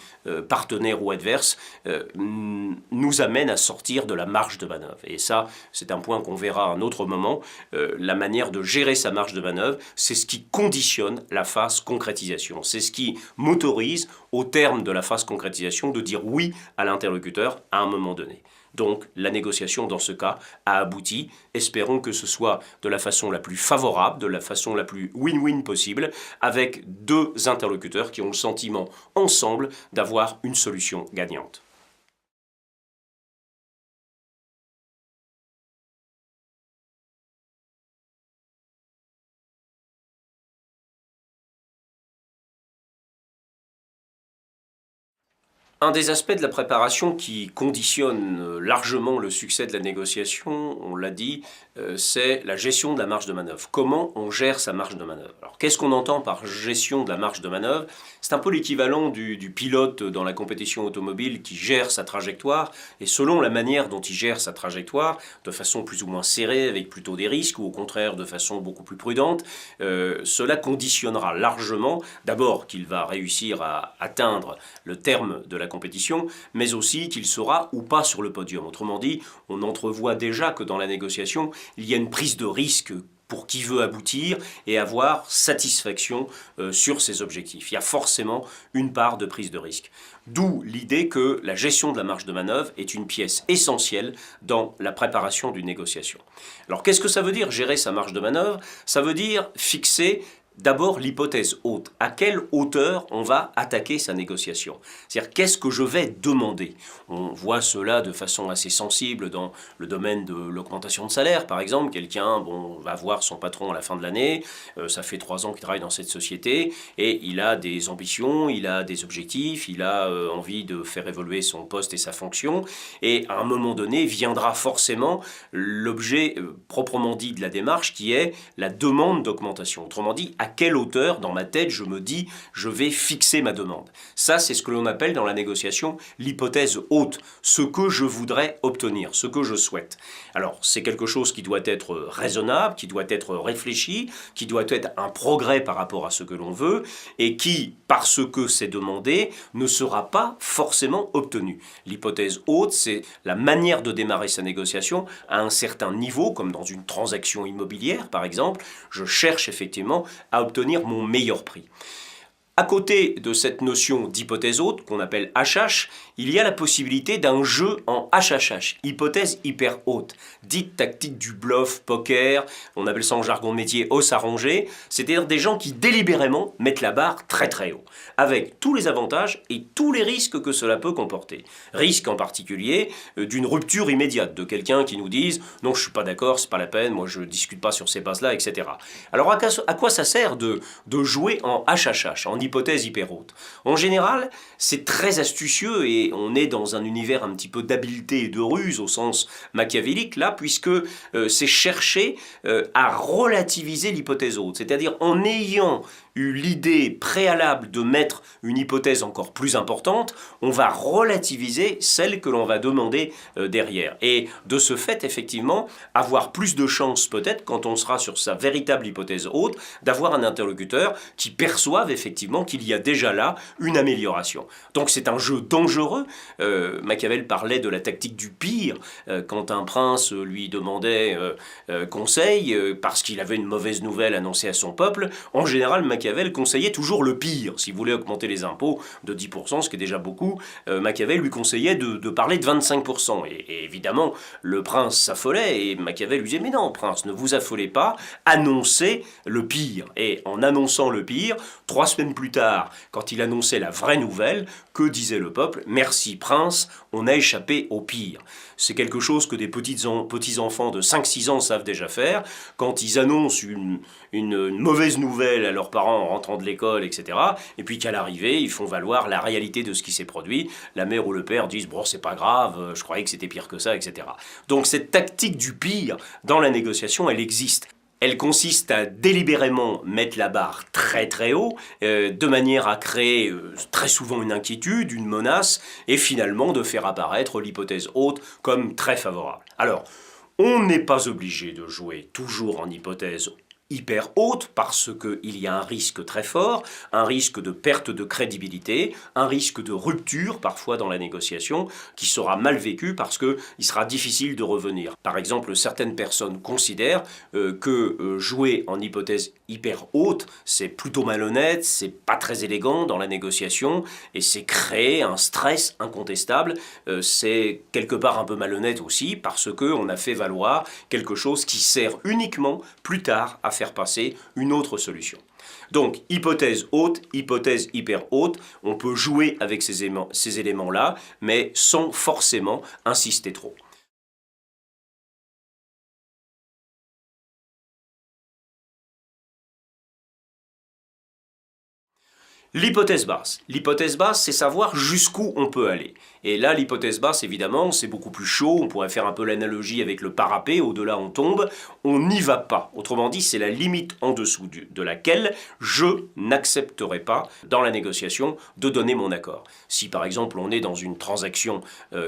partenaire ou adverse nous amène à sortir de la marge de manœuvre. Et ça, c'est un point qu'on verra à un autre moment. La manière de gérer sa marge de manœuvre, c'est ce qui conditionne la phase concrétisation. C'est ce qui m'autorise, au terme de la phase concrétisation, de dire oui à l'interlocuteur à un moment donné. Donc la négociation dans ce cas a abouti. Espérons que ce soit de la façon la plus favorable, de la façon la plus win-win possible, avec 2 interlocuteurs qui ont le sentiment ensemble d'avoir une solution gagnante. Un des aspects de la préparation qui conditionne largement le succès de la négociation, on l'a dit, c'est la gestion de la marge de manœuvre. Comment on gère sa marge de manœuvre? Alors, qu'est-ce qu'on entend par gestion de la marge de manœuvre? C'est un peu l'équivalent du pilote dans la compétition automobile qui gère sa trajectoire, et selon la manière dont il gère sa trajectoire, de façon plus ou moins serrée, avec plutôt des risques, ou au contraire de façon beaucoup plus prudente, cela conditionnera largement, d'abord qu'il va réussir à atteindre le terme de la compétition, mais aussi qu'il sera ou pas sur le podium. Autrement dit, on entrevoit déjà que dans la négociation, il y a une prise de risque pour qui veut aboutir et avoir satisfaction sur ses objectifs. Il y a forcément une part de prise de risque. D'où l'idée que la gestion de la marge de manœuvre est une pièce essentielle dans la préparation d'une négociation. Alors qu'est-ce que ça veut dire gérer sa marge de manœuvre? Ça veut dire fixer D'abord, l'hypothèse haute. À quelle hauteur on va attaquer sa négociation? C'est-à-dire, qu'est-ce que je vais demander? On voit cela de façon assez sensible dans le domaine de l'augmentation de salaire, par exemple. Quelqu'un va voir son patron à la fin de l'année, ça fait 3 ans qu'il travaille dans cette société, et il a des ambitions, il a des objectifs, il a envie de faire évoluer son poste et sa fonction, et à un moment donné viendra forcément l'objet proprement dit de la démarche, qui est la demande d'augmentation. Autrement dit, à quelle hauteur, dans ma tête, je me dis, je vais fixer ma demande. Ça, c'est ce que l'on appelle dans la négociation l'hypothèse haute, ce que je voudrais obtenir, ce que je souhaite. Alors, c'est quelque chose qui doit être raisonnable, qui doit être réfléchi, qui doit être un progrès par rapport à ce que l'on veut, et qui, parce que c'est demandé, ne sera pas forcément obtenu. L'hypothèse haute, c'est la manière de démarrer sa négociation à un certain niveau, comme dans une transaction immobilière, par exemple. Je cherche effectivement à obtenir mon meilleur prix. À côté de cette notion d'hypothèse haute, qu'on appelle HH, il y a la possibilité d'un jeu en HHH, hypothèse hyper haute, dite tactique du bluff, poker, on appelle ça en jargon de métier os à ronger, c'est-à-dire des gens qui délibérément mettent la barre très très haut, avec tous les avantages et tous les risques que cela peut comporter. Risque en particulier d'une rupture immédiate, de quelqu'un qui nous dise « non, je suis pas d'accord, c'est pas la peine, moi je discute pas sur ces bases-là, etc. » Alors à quoi ça sert de jouer en HHH, en hypothèse hyper haute? En général, c'est très astucieux et on est dans un univers un petit peu d'habileté et de ruse au sens machiavélique là, puisque c'est chercher à relativiser l'hypothèse haute, c'est-à-dire en ayant eu l'idée préalable de mettre une hypothèse encore plus importante, on va relativiser celle que l'on va demander derrière. Et de ce fait, effectivement, avoir plus de chances peut-être, quand on sera sur sa véritable hypothèse haute, d'avoir un interlocuteur qui perçoive effectivement qu'il y a déjà là une amélioration. Donc c'est un jeu dangereux. Machiavel parlait de la tactique du pire, quand un prince lui demandait conseil parce qu'il avait une mauvaise nouvelle annoncée à son peuple. En général, Machiavel conseillait toujours le pire. S'il voulait augmenter les impôts de 10%, ce qui est déjà beaucoup, Machiavel lui conseillait de parler de 25%. Et évidemment, le prince s'affolait et Machiavel lui disait « mais non, prince, ne vous affolez pas, annoncez le pire ». Et en annonçant le pire, 3 semaines plus tard, quand il annonçait la vraie nouvelle, que disait le peuple? « Merci, prince, on a échappé au pire ». C'est quelque chose que des petits-enfants de 5-6 ans savent déjà faire. Quand ils annoncent une mauvaise nouvelle à leurs parents en rentrant de l'école, etc., et puis qu'à l'arrivée, ils font valoir la réalité de ce qui s'est produit. La mère ou le père disent « bon, c'est pas grave, je croyais que c'était pire que ça, etc. » Donc cette tactique du pire dans la négociation, elle existe. Elle consiste à délibérément mettre la barre très très haut, de manière à créer très souvent une inquiétude, une menace, et finalement de faire apparaître l'hypothèse haute comme très favorable. Alors, on n'est pas obligé de jouer toujours en hypothèse hyper haute parce qu'il y a un risque très fort, un risque de perte de crédibilité, un risque de rupture parfois dans la négociation qui sera mal vécu parce qu'il sera difficile de revenir. Par exemple, certaines personnes considèrent que jouer en hypothèse hyper haute, c'est plutôt malhonnête, c'est pas très élégant dans la négociation et c'est créer un stress incontestable. C'est quelque part un peu malhonnête aussi parce qu'on a fait valoir quelque chose qui sert uniquement plus tard à faire passer une autre solution. Donc, hypothèse haute, hypothèse hyper haute, on peut jouer avec ces éléments-là, mais sans forcément insister trop. L'hypothèse basse. L'hypothèse basse, c'est savoir jusqu'où on peut aller. Et là, l'hypothèse basse, évidemment, c'est beaucoup plus chaud. On pourrait faire un peu l'analogie avec le parapet. Au-delà, on tombe. On n'y va pas. Autrement dit, c'est la limite en dessous de laquelle je n'accepterai pas, dans la négociation, de donner mon accord. Si, par exemple, on est dans une transaction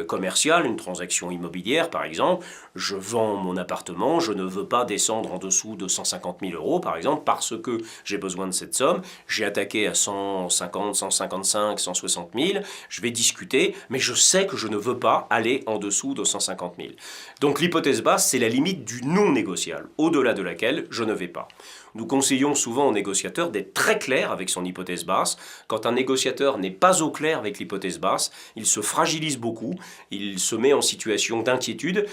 commerciale, une transaction immobilière, par exemple, je vends mon appartement, je ne veux pas descendre en dessous de 150 000 €, par exemple, parce que j'ai besoin de cette somme. J'ai attaqué à 100 150, 155, 160 000, je vais discuter, mais je sais que je ne veux pas aller en dessous de 150 000. Donc l'hypothèse basse, c'est la limite du non négociable, au-delà de laquelle je ne vais pas. Nous conseillons souvent aux négociateurs d'être très clairs avec son hypothèse basse. Quand un négociateur n'est pas au clair avec l'hypothèse basse, il se fragilise beaucoup, il se met en situation d'inquiétude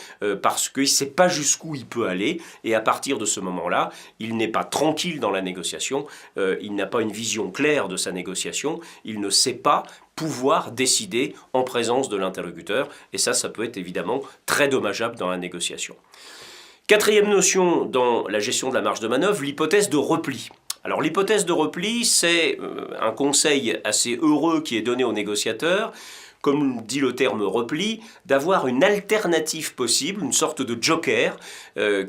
parce qu'il ne sait pas jusqu'où il peut aller, et à partir de ce moment-là, il n'est pas tranquille dans la négociation, il n'a pas une vision claire de sa négociation, il ne sait pas pouvoir décider en présence de l'interlocuteur, et ça peut être évidemment très dommageable dans la négociation. Quatrième notion dans la gestion de la marge de manœuvre, l'hypothèse de repli. Alors l'hypothèse de repli, c'est un conseil assez heureux qui est donné aux négociateurs, comme dit le terme repli, d'avoir une alternative possible, une sorte de joker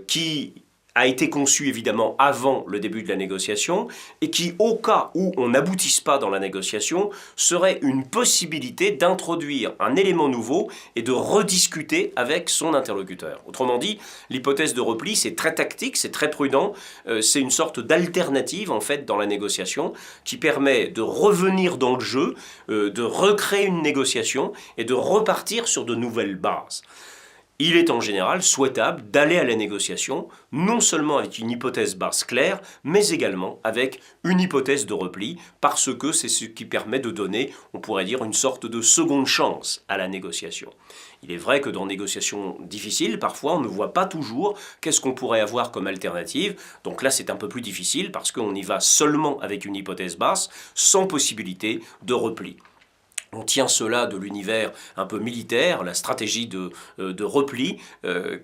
qui a été conçu évidemment avant le début de la négociation et qui, au cas où on n'aboutisse pas dans la négociation, serait une possibilité d'introduire un élément nouveau et de rediscuter avec son interlocuteur. Autrement dit, l'hypothèse de repli, c'est très tactique, c'est très prudent, c'est une sorte d'alternative en fait dans la négociation qui permet de revenir dans le jeu, de recréer une négociation et de repartir sur de nouvelles bases. Il est en général souhaitable d'aller à la négociation, non seulement avec une hypothèse basse claire, mais également avec une hypothèse de repli, parce que c'est ce qui permet de donner, on pourrait dire, une sorte de seconde chance à la négociation. Il est vrai que dans des négociations difficiles, parfois on ne voit pas toujours qu'est-ce qu'on pourrait avoir comme alternative, donc là c'est un peu plus difficile parce qu'on y va seulement avec une hypothèse basse, sans possibilité de repli. On tient cela de l'univers un peu militaire, la stratégie de repli,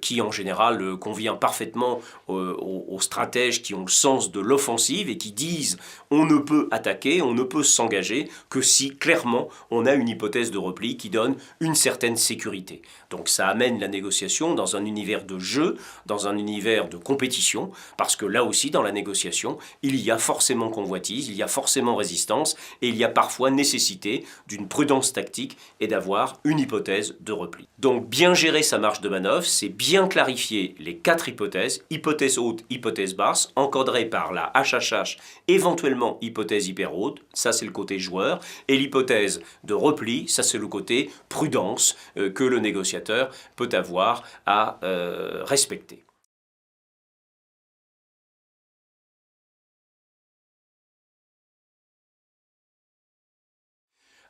qui en général convient parfaitement aux stratèges qui ont le sens de l'offensive et qui disent on ne peut attaquer, on ne peut s'engager que si clairement on a une hypothèse de repli qui donne une certaine sécurité. Donc ça amène la négociation dans un univers de jeu, dans un univers de compétition, parce que là aussi dans la négociation, il y a forcément convoitise, il y a forcément résistance et il y a parfois nécessité d'une prudence tactique et d'avoir une hypothèse de repli. Donc bien gérer sa marge de manœuvre, c'est bien clarifier les 4 hypothèses, hypothèse haute, hypothèse basse, encadrée par la HHH, éventuellement hypothèse hyper haute, ça c'est le côté joueur, et l'hypothèse de repli, ça c'est le côté prudence que le négociateur peut avoir à respecter.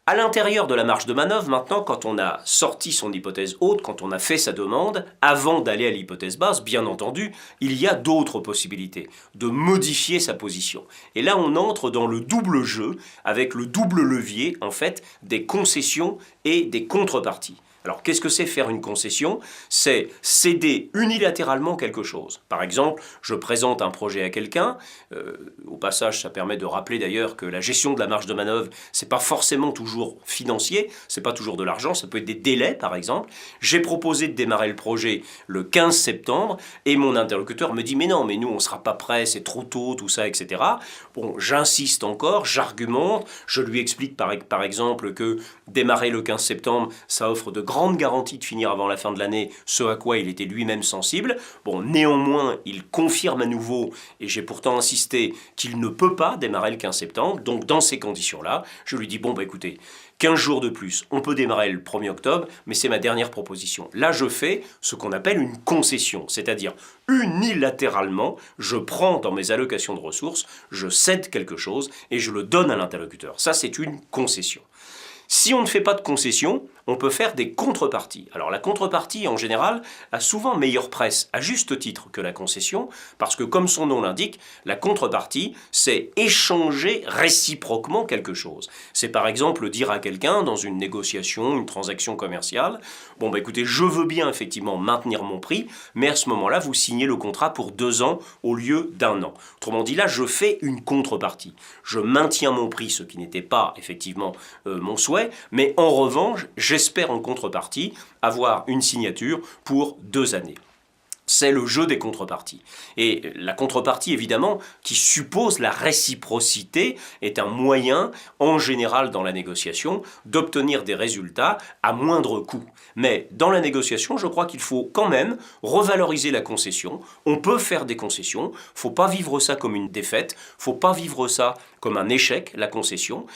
À l'intérieur de la marge de manœuvre, maintenant, quand on a sorti son hypothèse haute, quand on a fait sa demande, avant d'aller à l'hypothèse basse, bien entendu, il y a d'autres possibilités de modifier sa position. Et là, on entre dans le double jeu, avec le double levier, en fait, des concessions et des contreparties. Alors, qu'est-ce que c'est faire une concession? C'est céder unilatéralement quelque chose. Par exemple, je présente un projet à quelqu'un. Au passage, ça permet de rappeler d'ailleurs que la gestion de la marge de manœuvre, c'est pas forcément toujours financier, c'est pas toujours de l'argent, ça peut être des délais, par exemple. J'ai proposé de démarrer le projet le 15 septembre et mon interlocuteur me dit « Mais non, mais nous, on sera pas prêts, c'est trop tôt, tout ça, etc. » Bon, j'insiste encore, j'argumente, je lui explique par exemple que démarrer le 15 septembre, ça offre de grande garantie de finir avant la fin de l'année, ce à quoi il était lui-même sensible. Bon, néanmoins, il confirme à nouveau, et j'ai pourtant insisté, qu'il ne peut pas démarrer le 15 septembre. Donc, dans ces conditions-là, je lui dis, bon, bah écoutez, 15 jours de plus, on peut démarrer le 1er octobre, mais c'est ma dernière proposition. Là, je fais ce qu'on appelle une concession, c'est-à-dire unilatéralement, je prends dans mes allocations de ressources, je cède quelque chose et je le donne à l'interlocuteur. Ça, c'est une concession. Si on ne fait pas de concession, on peut faire des contreparties. Alors la contrepartie, en général, a souvent meilleure presse, à juste titre, que la concession, parce que comme son nom l'indique, la contrepartie, c'est échanger réciproquement quelque chose. C'est par exemple dire à quelqu'un, dans une négociation, une transaction commerciale, bon bah écoutez, je veux bien effectivement maintenir mon prix, mais à ce moment-là, vous signez le contrat pour 2 ans au lieu d'1 an. Autrement dit, là, je fais une contrepartie. Je maintiens mon prix, ce qui n'était pas effectivement mon souhait, mais en revanche, j'espère en contrepartie avoir une signature pour 2 années. c'est le jeu des contreparties. Et la contrepartie, évidemment, qui suppose la réciprocité, est un moyen, en général dans la négociation, d'obtenir des résultats à moindre coût. Mais dans la négociation, je crois qu'il faut quand même revaloriser la concession. On peut faire des concessions, il ne faut pas vivre ça comme une défaite, il ne faut pas vivre ça comme un échec, la concession.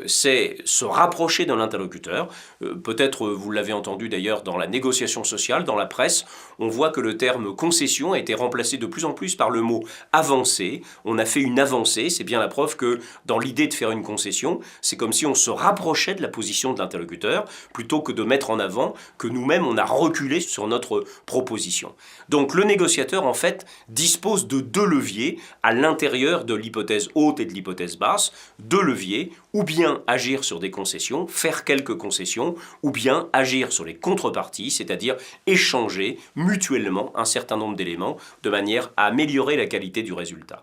C'est se rapprocher de l'interlocuteur. Peut-être vous l'avez entendu d'ailleurs dans la négociation sociale, dans la presse, on voit que le terme concession a été remplacé de plus en plus par le mot avancée. On a fait une avancée, c'est bien la preuve que dans l'idée de faire une concession, c'est comme si on se rapprochait de la position de l'interlocuteur plutôt que de mettre en avant que nous-mêmes on a reculé sur notre proposition. Donc le négociateur en fait dispose de deux leviers à l'intérieur de l'hypothèse haute et de l'hypothèse basse, deux leviers, ou bien agir sur des concessions, faire quelques concessions, ou bien agir sur les contreparties, c'est-à-dire échanger mutuellement un certain nombre d'éléments de manière à améliorer la qualité du résultat.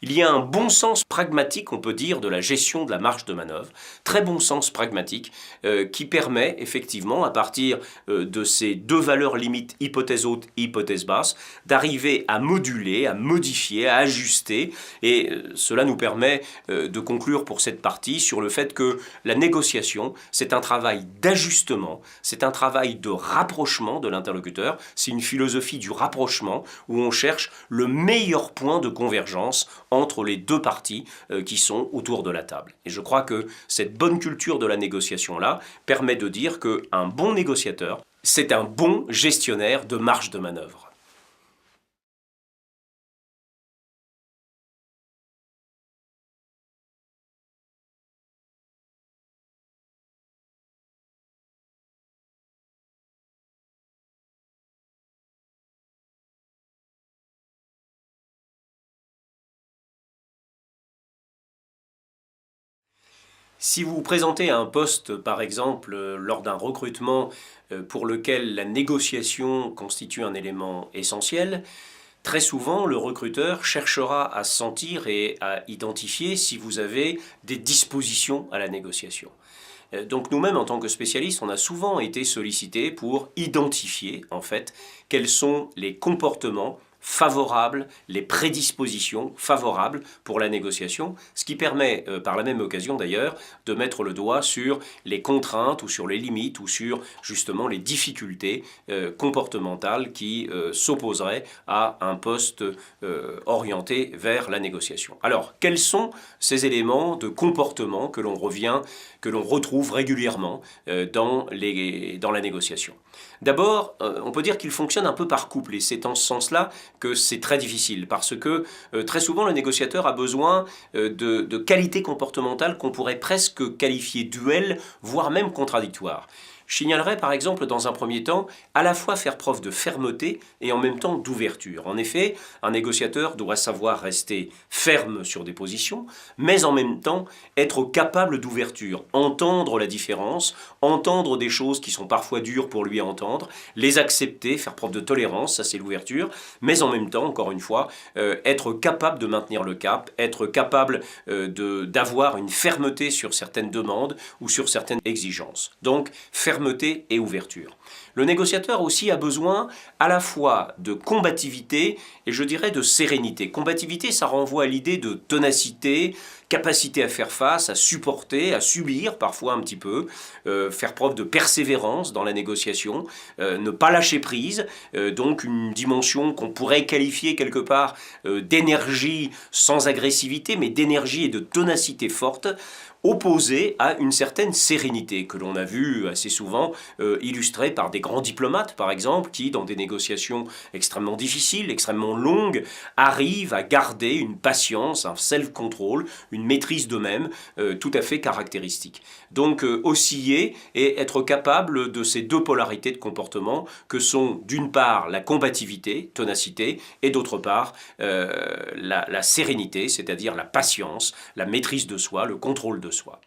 Il y a un bon sens pragmatique, on peut dire, de la gestion de la marge de manœuvre, très bon sens pragmatique, qui permet effectivement, à partir de ces deux valeurs limites, hypothèse haute et hypothèse basse, d'arriver à moduler, à modifier, à ajuster, et cela nous permet de conclure pour cette partie sur le fait que la négociation, c'est un travail d'ajustement, c'est un travail de rapprochement de l'interlocuteur, c'est une philosophie du rapprochement où on cherche le meilleur point de convergence entre les deux parties qui sont autour de la table. Et je crois que cette bonne culture de la négociation-là permet de dire qu'un bon négociateur, c'est un bon gestionnaire de marge de manœuvre. Si vous vous présentez à un poste, par exemple, lors d'un recrutement pour lequel la négociation constitue un élément essentiel, très souvent, le recruteur cherchera à sentir et à identifier si vous avez des dispositions à la négociation. Donc nous-mêmes, en tant que spécialistes, on a souvent été sollicités pour identifier, en fait, quels sont les comportements favorables, les prédispositions favorables pour la négociation, ce qui permet, par la même occasion d'ailleurs, de mettre le doigt sur les contraintes ou sur les limites ou sur justement les difficultés comportementales qui s'opposeraient à un poste orienté vers la négociation. Alors, quels sont ces éléments de comportement que l'on retrouve régulièrement dans la négociation? D'abord, on peut dire qu'il fonctionne un peu par couple, et c'est en ce sens-là que c'est très difficile, parce que très souvent le négociateur a besoin de qualités comportementales qu'on pourrait presque qualifier duelles, voire même contradictoires. Je signalerais par exemple dans un premier temps à la fois faire preuve de fermeté et en même temps d'ouverture. En effet, un négociateur doit savoir rester ferme sur des positions, mais en même temps être capable d'ouverture, entendre la différence, entendre des choses qui sont parfois dures pour lui entendre, les accepter, faire preuve de tolérance, ça c'est l'ouverture, mais en même temps, encore une fois, être capable de maintenir le cap, être capable d'avoir une fermeté sur certaines demandes ou sur certaines exigences. Donc, fermeté et ouverture. Le négociateur aussi a besoin à la fois de combativité et je dirais de sérénité. Combativité, ça renvoie à l'idée de ténacité, capacité à faire face, à supporter, à subir parfois un petit peu, faire preuve de persévérance dans la négociation, ne pas lâcher prise, donc une dimension qu'on pourrait qualifier quelque part d'énergie sans agressivité, mais d'énergie et de ténacité forte, opposé à une certaine sérénité que l'on a vu assez souvent illustrée par des grands diplomates, par exemple, qui, dans des négociations extrêmement difficiles, extrêmement longues, arrivent à garder une patience, un self-control, une maîtrise d'eux-mêmes tout à fait caractéristique. Donc osciller et être capable de ces deux polarités de comportement que sont d'une part la combativité, ténacité, et d'autre part la sérénité, c'est-à-dire la patience, la maîtrise de soi, le contrôle de soi.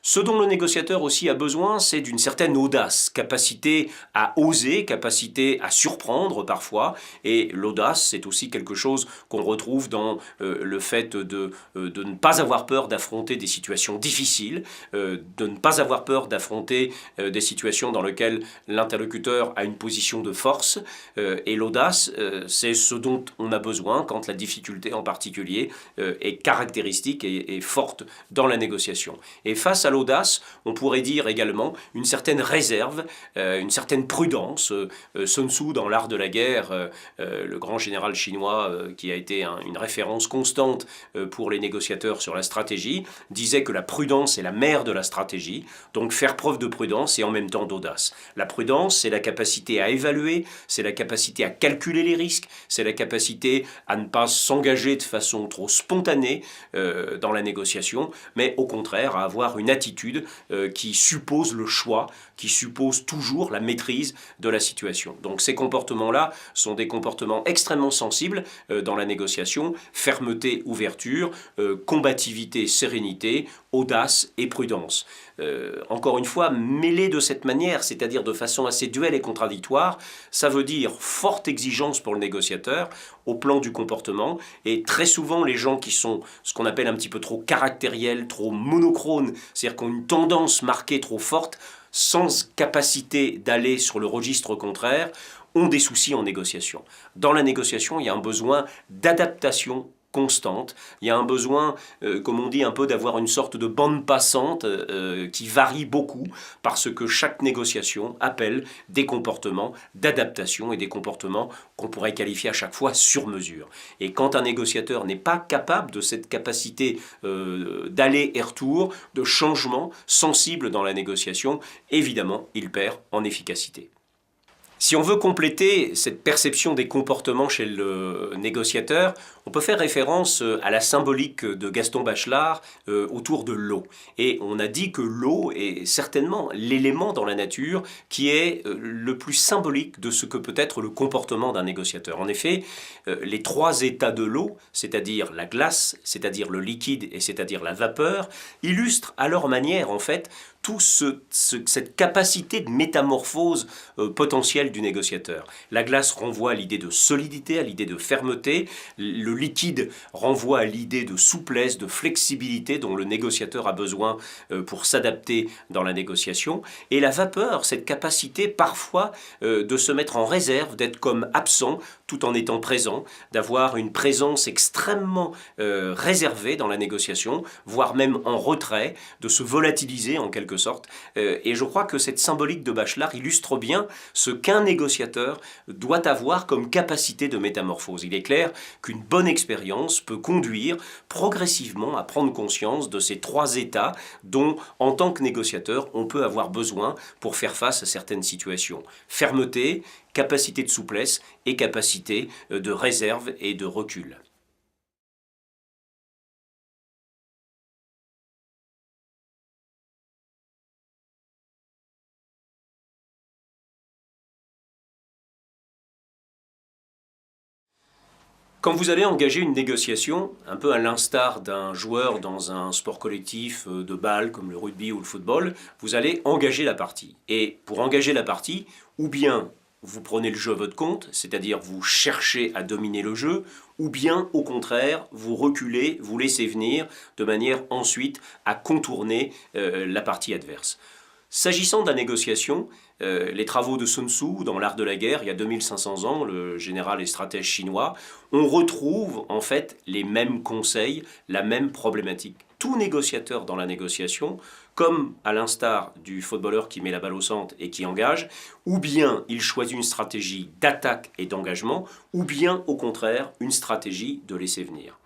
Ce dont le négociateur aussi a besoin, c'est d'une certaine audace, capacité à oser, capacité à surprendre parfois. Et l'audace, c'est aussi quelque chose qu'on retrouve dans le fait de ne pas avoir peur d'affronter des situations difficiles, de ne pas avoir peur d'affronter des situations dans lesquelles l'interlocuteur a une position de force. Et l'audace, c'est ce dont on a besoin quand la difficulté en particulier est caractéristique et forte dans la négociation. Et face à l'audace, on pourrait dire également une certaine réserve, une certaine prudence. Sun Tzu, dans l'art de la guerre, le grand général chinois qui a été une référence constante pour les négociateurs sur la stratégie, disait que la prudence est la mère de la stratégie, donc faire preuve de prudence et en même temps d'audace. La prudence, c'est la capacité à évaluer, c'est la capacité à calculer les risques, c'est la capacité à ne pas s'engager de façon trop spontanée dans la négociation, mais au contraire à avoir une attitude qui suppose le choix, qui suppose toujours la maîtrise de la situation. Donc ces comportements-là sont des comportements extrêmement sensibles dans la négociation: fermeté, ouverture, combativité, sérénité, audace et prudence. Encore une fois, mêlés de cette manière, c'est-à-dire de façon assez duelle et contradictoire, ça veut dire forte exigence pour le négociateur au plan du comportement, et très souvent les gens qui sont ce qu'on appelle un petit peu trop caractériels, trop monochrones, c'est-à-dire qui ont une tendance marquée trop forte, sans capacité d'aller sur le registre contraire, ont des soucis en négociation. Dans la négociation, il y a un besoin d'adaptation constante, il y a un besoin, comme on dit, un peu d'avoir une sorte de bande passante qui varie beaucoup, parce que chaque négociation appelle des comportements d'adaptation et des comportements qu'on pourrait qualifier à chaque fois sur mesure. Et quand un négociateur n'est pas capable de cette capacité d'aller et retour, de changement sensible dans la négociation, évidemment, il perd en efficacité. Si on veut compléter cette perception des comportements chez le négociateur, on peut faire référence à la symbolique de Gaston Bachelard autour de l'eau. Et on a dit que l'eau est certainement l'élément dans la nature qui est le plus symbolique de ce que peut être le comportement d'un négociateur. En effet, les trois états de l'eau, c'est-à-dire la glace, c'est-à-dire le liquide et c'est-à-dire la vapeur, illustrent à leur manière en fait cette capacité de métamorphose potentielle du négociateur. La glace renvoie à l'idée de solidité, à l'idée de fermeté. Le liquide renvoie à l'idée de souplesse, de flexibilité dont le négociateur a besoin pour s'adapter dans la négociation. Et la vapeur, cette capacité parfois de se mettre en réserve, d'être comme absent tout en étant présent, d'avoir une présence extrêmement réservée dans la négociation, voire même en retrait, de se volatiliser en quelque sorte. Et je crois que cette symbolique de Bachelard illustre bien ce qu'un négociateur doit avoir comme capacité de métamorphose. Il est clair qu'une bonne expérience peut conduire progressivement à prendre conscience de ces trois états dont, en tant que négociateur, on peut avoir besoin pour faire face à certaines situations. Fermeté, capacité de souplesse et capacité de réserve et de recul. Quand vous allez engager une négociation, un peu à l'instar d'un joueur dans un sport collectif de balle comme le rugby ou le football, vous allez engager la partie. Et pour engager la partie, ou bien vous prenez le jeu à votre compte, c'est-à-dire vous cherchez à dominer le jeu, ou bien au contraire, vous reculez, vous laissez venir, de manière ensuite à contourner la partie adverse. S'agissant de la négociation, les travaux de Sun Tzu dans l'art de la guerre, il y a 2500 ans, le général et stratège chinois, on retrouve en fait les mêmes conseils, la même problématique. Tout négociateur dans la négociation, comme à l'instar du footballeur qui met la balle au centre et qui engage, ou bien il choisit une stratégie d'attaque et d'engagement, ou bien au contraire une stratégie de laisser venir.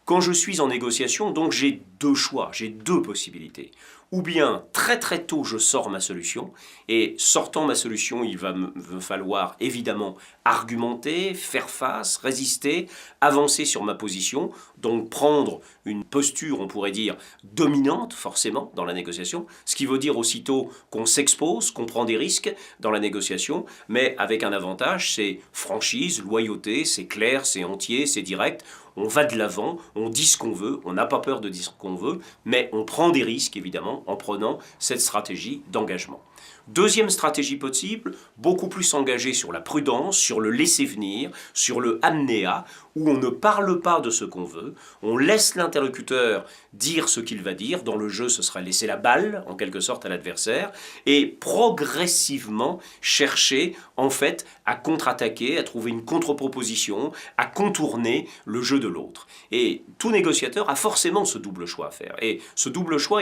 Quand je suis en négociation, donc j'ai deux choix, j'ai deux possibilités. Ou bien très très tôt je sors ma solution, et sortant ma solution il va me falloir évidemment argumenter, faire face, résister, avancer sur ma position, donc prendre une posture, on pourrait dire, dominante forcément dans la négociation, ce qui veut dire aussitôt qu'on s'expose, qu'on prend des risques dans la négociation, mais avec un avantage, c'est franchise, loyauté, c'est clair, c'est entier, c'est direct, on va de l'avant, on dit ce qu'on veut, on n'a pas peur de dire ce qu'on veut, mais on prend des risques évidemment en prenant cette stratégie d'engagement. Deuxième stratégie possible, beaucoup plus engagée sur la prudence, sur le laisser-venir, sur le amnéa, où on ne parle pas de ce qu'on veut, on laisse l'interlocuteur dire ce qu'il va dire, dans le jeu ce sera laisser la balle en quelque sorte à l'adversaire, et progressivement chercher en fait à contre-attaquer, à trouver une contre-proposition, à contourner le jeu de l'autre. Et tout négociateur a forcément ce double choix à faire, et ce double choix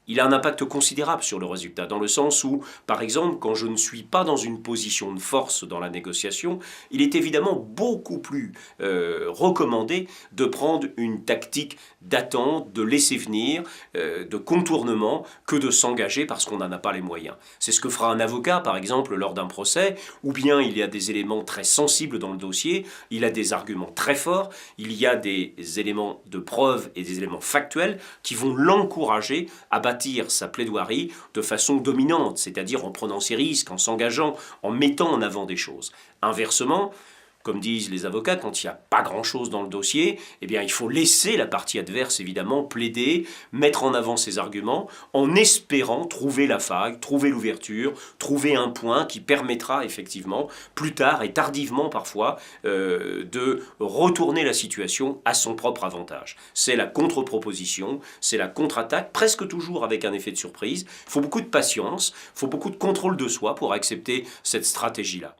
il a un impact considérable sur le résultat, dans le sens où, par exemple, quand je ne suis pas dans une position de force dans la négociation, il est évidemment beaucoup plus recommandé de prendre une tactique d'attente, de laisser venir, de contournement, que de s'engager parce qu'on n'en a pas les moyens. C'est ce que fera un avocat, par exemple, lors d'un procès, ou bien il y a des éléments très sensibles dans le dossier, il a des arguments très forts, il y a des éléments de preuve et des éléments factuels qui vont l'encourager à bâtir sa plaidoirie de façon dominante, c'est-à-dire en prenant ses risques, en s'engageant, en mettant en avant des choses. Inversement, comme disent les avocats, quand il n'y a pas grand-chose dans le dossier, eh bien, il faut laisser la partie adverse, évidemment, plaider, mettre en avant ses arguments, en espérant trouver la faille, trouver l'ouverture, trouver un point qui permettra, effectivement, plus tard et tardivement parfois, de retourner la situation à son propre avantage. C'est la contre-proposition, c'est la contre-attaque, presque toujours avec un effet de surprise. Il faut beaucoup de patience, il faut beaucoup de contrôle de soi pour accepter cette stratégie-là.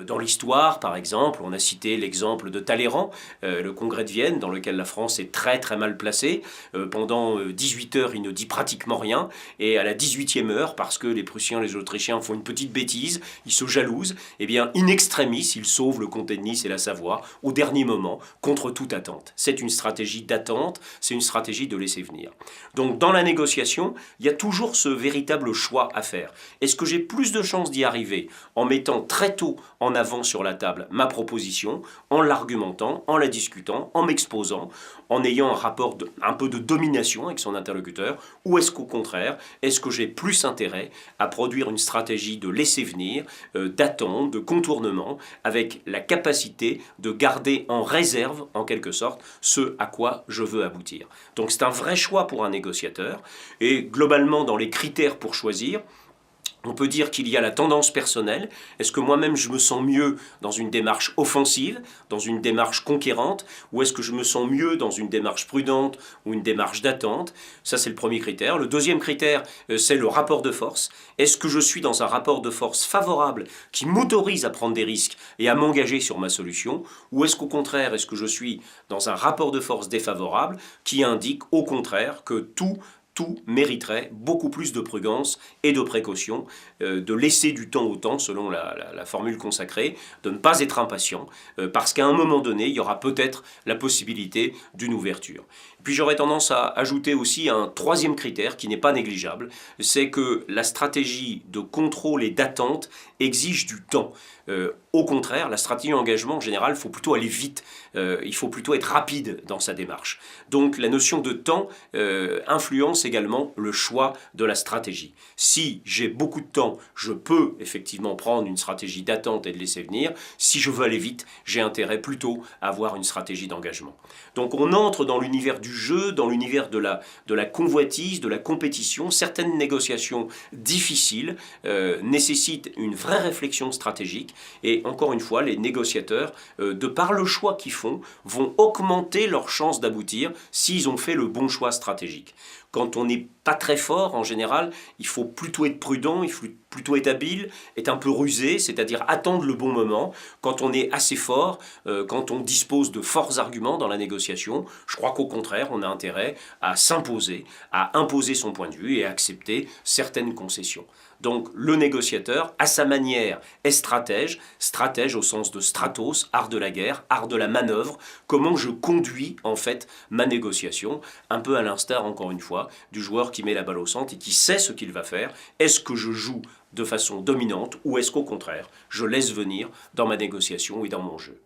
Dans l'histoire, par exemple, on a cité l'exemple de Talleyrand, le congrès de Vienne, dans lequel la France est très très mal placée. Pendant 18 heures, il ne dit pratiquement rien. Et à la 18e heure, parce que les Prussiens, les Autrichiens font une petite bêtise, ils se jalousent, eh bien, in extremis, ils sauvent le comté de Nice et la Savoie au dernier moment, contre toute attente. C'est une stratégie d'attente, c'est une stratégie de laisser venir. Donc, dans la négociation, il y a toujours ce véritable choix à faire. Est-ce que j'ai plus de chances d'y arriver en mettant très tôt en avant sur la table ma proposition, en l'argumentant, en la discutant, en m'exposant, en ayant un rapport un peu de domination avec son interlocuteur, ou est-ce qu'au contraire, est-ce que j'ai plus intérêt à produire une stratégie de laisser venir, d'attente, de contournement, avec la capacité de garder en réserve, en quelque sorte, ce à quoi je veux aboutir. Donc c'est un vrai choix pour un négociateur, et globalement dans les critères pour choisir, on peut dire qu'il y a la tendance personnelle. Est-ce que moi-même je me sens mieux dans une démarche offensive, dans une démarche conquérante, ou est-ce que je me sens mieux dans une démarche prudente ou une démarche d'attente? Ça, c'est le premier critère. Le deuxième critère, c'est le rapport de force. Est-ce que je suis dans un rapport de force favorable qui m'autorise à prendre des risques et à m'engager sur ma solution, ou est-ce qu'au contraire, est-ce que je suis dans un rapport de force défavorable qui indique au contraire que tout mériterait beaucoup plus de prudence et de précaution, de laisser du temps au temps, selon la formule consacrée, de ne pas être impatient, parce qu'à un moment donné, il y aura peut-être la possibilité d'une ouverture. Puis j'aurais tendance à ajouter aussi un troisième critère qui n'est pas négligeable, c'est que la stratégie de contrôle et d'attente exige du temps. Au contraire, la stratégie d'engagement, en général, il faut plutôt aller vite, il faut plutôt être rapide dans sa démarche. Donc la notion de temps influence également le choix de la stratégie. Si j'ai beaucoup de temps, je peux effectivement prendre une stratégie d'attente et de laisser venir. Si je veux aller vite, j'ai intérêt plutôt à avoir une stratégie d'engagement. Donc on entre dans l'univers du jeu, dans l'univers de la convoitise, de la compétition. Certaines négociations difficiles nécessitent une vraie réflexion stratégique. Et encore une fois, les négociateurs, de par le choix qu'ils font, vont augmenter leurs chances d'aboutir s'ils ont fait le bon choix stratégique. Quand on n'est pas très fort, en général, il faut plutôt être prudent, il faut plutôt être habile, être un peu rusé, c'est-à-dire attendre le bon moment. Quand on est assez fort, quand on dispose de forts arguments dans la négociation, je crois qu'au contraire, on a intérêt à s'imposer, à imposer son point de vue et à accepter certaines concessions. Donc le négociateur, à sa manière, est stratège, stratège au sens de stratos, art de la guerre, art de la manœuvre, comment je conduis en fait ma négociation, un peu à l'instar, encore une fois, du joueur qui met la balle au centre et qui sait ce qu'il va faire. Est-ce que je joue de façon dominante ou est-ce qu'au contraire, je laisse venir dans ma négociation et dans mon jeu.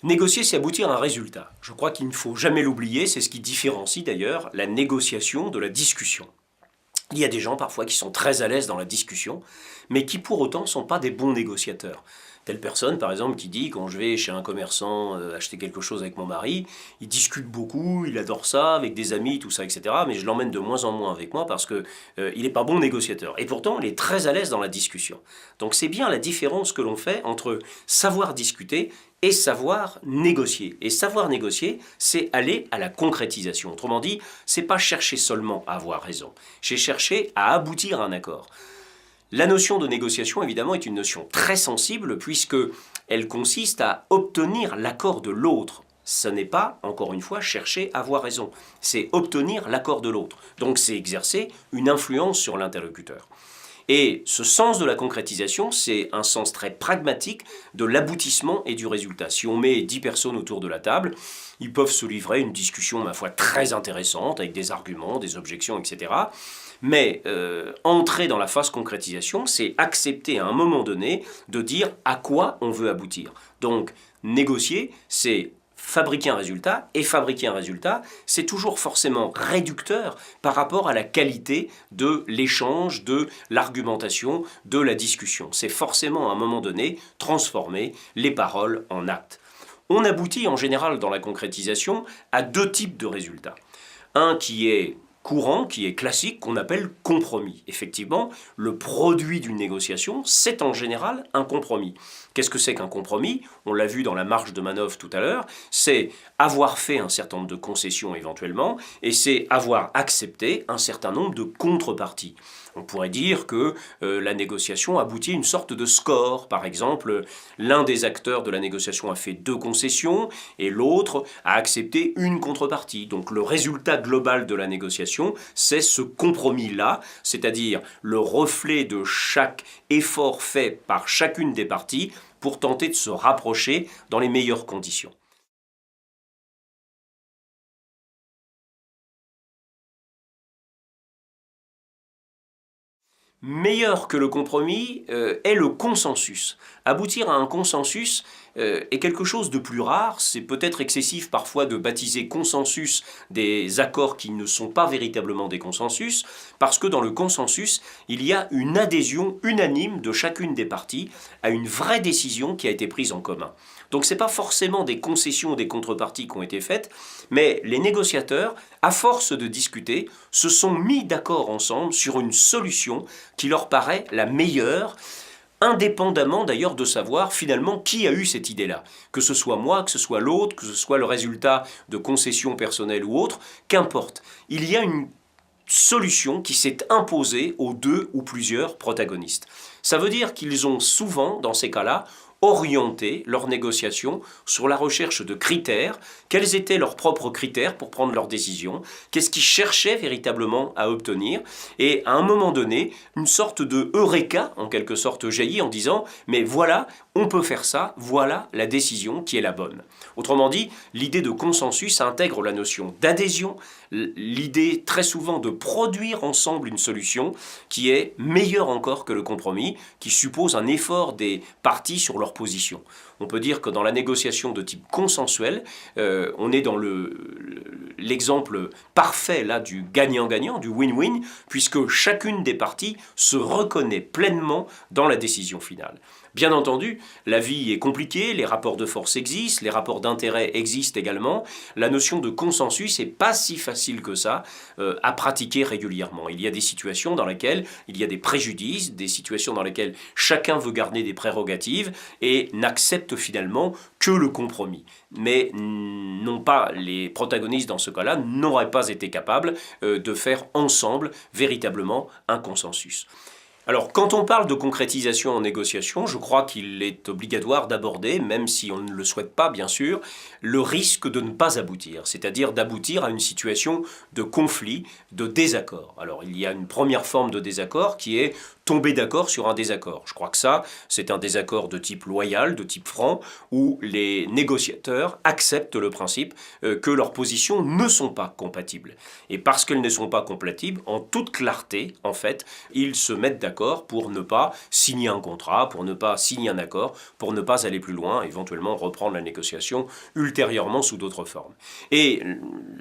Négocier, c'est aboutir à un résultat. Je crois qu'il ne faut jamais l'oublier, c'est ce qui différencie d'ailleurs la négociation de la discussion. Il y a des gens parfois qui sont très à l'aise dans la discussion, mais qui pour autant ne sont pas des bons négociateurs. Telle personne, par exemple, qui dit quand je vais chez un commerçant acheter quelque chose avec mon mari, il discute beaucoup, il adore ça, avec des amis, tout ça, etc. Mais je l'emmène de moins en moins avec moi parce que il n'est pas bon négociateur. Et pourtant, il est très à l'aise dans la discussion. Donc c'est bien la différence que l'on fait entre savoir discuter et savoir négocier. Et savoir négocier, c'est aller à la concrétisation. Autrement dit, c'est pas chercher seulement à avoir raison, c'est chercher à aboutir à un accord. La notion de négociation, évidemment, est une notion très sensible puisque elle consiste à obtenir l'accord de l'autre. Ce n'est pas, encore une fois, chercher à avoir raison, c'est obtenir l'accord de l'autre. Donc c'est exercer une influence sur l'interlocuteur. Et ce sens de la concrétisation, c'est un sens très pragmatique de l'aboutissement et du résultat. Si on met 10 personnes autour de la table, ils peuvent se livrer une discussion, ma foi, très intéressante, avec des arguments, des objections, etc. Mais entrer dans la phase concrétisation, c'est accepter à un moment donné de dire à quoi on veut aboutir. Donc, négocier, c'est fabriquer un résultat, et fabriquer un résultat, c'est toujours forcément réducteur par rapport à la qualité de l'échange, de l'argumentation, de la discussion. C'est forcément à un moment donné transformer les paroles en actes. On aboutit en général dans la concrétisation à deux types de résultats. Un qui est courant, qui est classique, qu'on appelle compromis. Effectivement, le produit d'une négociation, c'est en général un compromis. Qu'est-ce que c'est qu'un compromis? On l'a vu dans la marge de manœuvre tout à l'heure, c'est avoir fait un certain nombre de concessions éventuellement, et c'est avoir accepté un certain nombre de contreparties. On pourrait dire que la négociation aboutit à une sorte de score. Par exemple, l'un des acteurs de la négociation a fait 2 concessions et l'autre a accepté une contrepartie. Donc le résultat global de la négociation, c'est ce compromis-là, c'est-à-dire le reflet de chaque effort fait par chacune des parties pour tenter de se rapprocher dans les meilleures conditions. Meilleur que le compromis est le consensus. Aboutir à un consensus est quelque chose de plus rare. C'est peut-être excessif parfois de baptiser consensus des accords qui ne sont pas véritablement des consensus, parce que dans le consensus, il y a une adhésion unanime de chacune des parties à une vraie décision qui a été prise en commun. Donc ce n'est pas forcément des concessions ou des contreparties qui ont été faites, mais les négociateurs, à force de discuter, se sont mis d'accord ensemble sur une solution qui leur paraît la meilleure, indépendamment d'ailleurs de savoir finalement qui a eu cette idée-là. Que ce soit moi, que ce soit l'autre, que ce soit le résultat de concessions personnelles ou autres, qu'importe. Il y a une solution qui s'est imposée aux 2 ou plusieurs protagonistes. Ça veut dire qu'ils ont souvent, dans ces cas-là, orienter leurs négociations sur la recherche de critères, quels étaient leurs propres critères pour prendre leurs décisions, qu'est-ce qu'ils cherchaient véritablement à obtenir, et à un moment donné, une sorte de eureka, en quelque sorte, jaillit en disant « mais voilà, on peut faire ça, voilà la décision qui est la bonne ». Autrement dit, l'idée de consensus intègre la notion d'adhésion, l'idée très souvent de produire ensemble une solution qui est meilleure encore que le compromis, qui suppose un effort des parties sur leur position. On peut dire que dans la négociation de type consensuel, on est dans l'exemple parfait là, du gagnant-gagnant, du win-win, puisque chacune des parties se reconnaît pleinement dans la décision finale. Bien entendu, la vie est compliquée, les rapports de force existent, les rapports d'intérêt existent également. La notion de consensus n'est pas si facile que ça à pratiquer régulièrement. Il y a des situations dans lesquelles il y a des préjudices, des situations dans lesquelles chacun veut garder des prérogatives et n'accepte finalement que le compromis. Mais non pas les protagonistes dans ce cas-là n'auraient pas été capables de faire ensemble véritablement un consensus. Alors, quand on parle de concrétisation en négociation, je crois qu'il est obligatoire d'aborder, même si on ne le souhaite pas bien sûr, le risque de ne pas aboutir, c'est-à-dire d'aboutir à une situation de conflit, de désaccord. Alors, il y a une première forme de désaccord qui est tomber d'accord sur un désaccord. Je crois que ça, c'est un désaccord de type loyal, de type franc, où les négociateurs acceptent le principe que leurs positions ne sont pas compatibles. Et parce qu'elles ne sont pas compatibles, en toute clarté, en fait, ils se mettent d'accord pour ne pas signer un contrat, pour ne pas signer un accord, pour ne pas aller plus loin, éventuellement reprendre la négociation ultérieurement sous d'autres formes. Et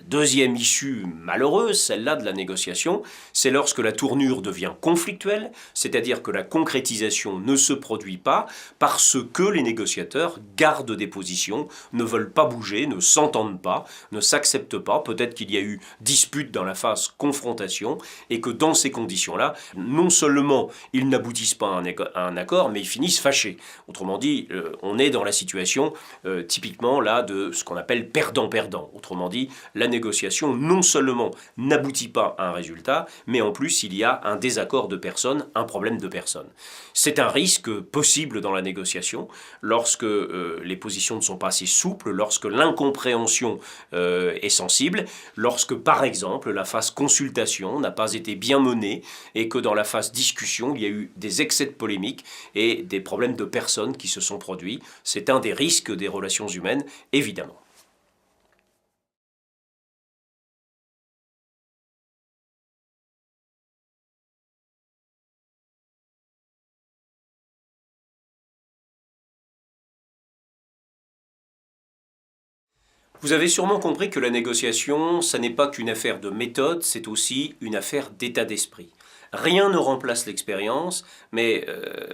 deuxième issue malheureuse, celle-là de la négociation, c'est lorsque la tournure devient conflictuelle, c'est-à-dire que la concrétisation ne se produit pas parce que les négociateurs gardent des positions, ne veulent pas bouger, ne s'entendent pas, ne s'acceptent pas. Peut-être qu'il y a eu dispute dans la phase confrontation et que dans ces conditions-là, non seulement ils n'aboutissent pas à un accord, mais ils finissent fâchés. Autrement dit, on est dans la situation typiquement là de ce qu'on appelle perdant-perdant. Autrement dit, la négociation non seulement n'aboutit pas à un résultat, mais en plus il y a un désaccord de personnes, un problème de personnes. C'est un risque possible dans la négociation lorsque les positions ne sont pas assez souples, lorsque l'incompréhension est sensible, lorsque par exemple la phase consultation n'a pas été bien menée et que dans la phase discussion il y a eu des excès de polémique et des problèmes de personnes qui se sont produits. C'est un des risques des relations humaines, évidemment. Vous avez sûrement compris que la négociation, ça n'est pas qu'une affaire de méthode, c'est aussi une affaire d'état d'esprit. Rien ne remplace l'expérience, mais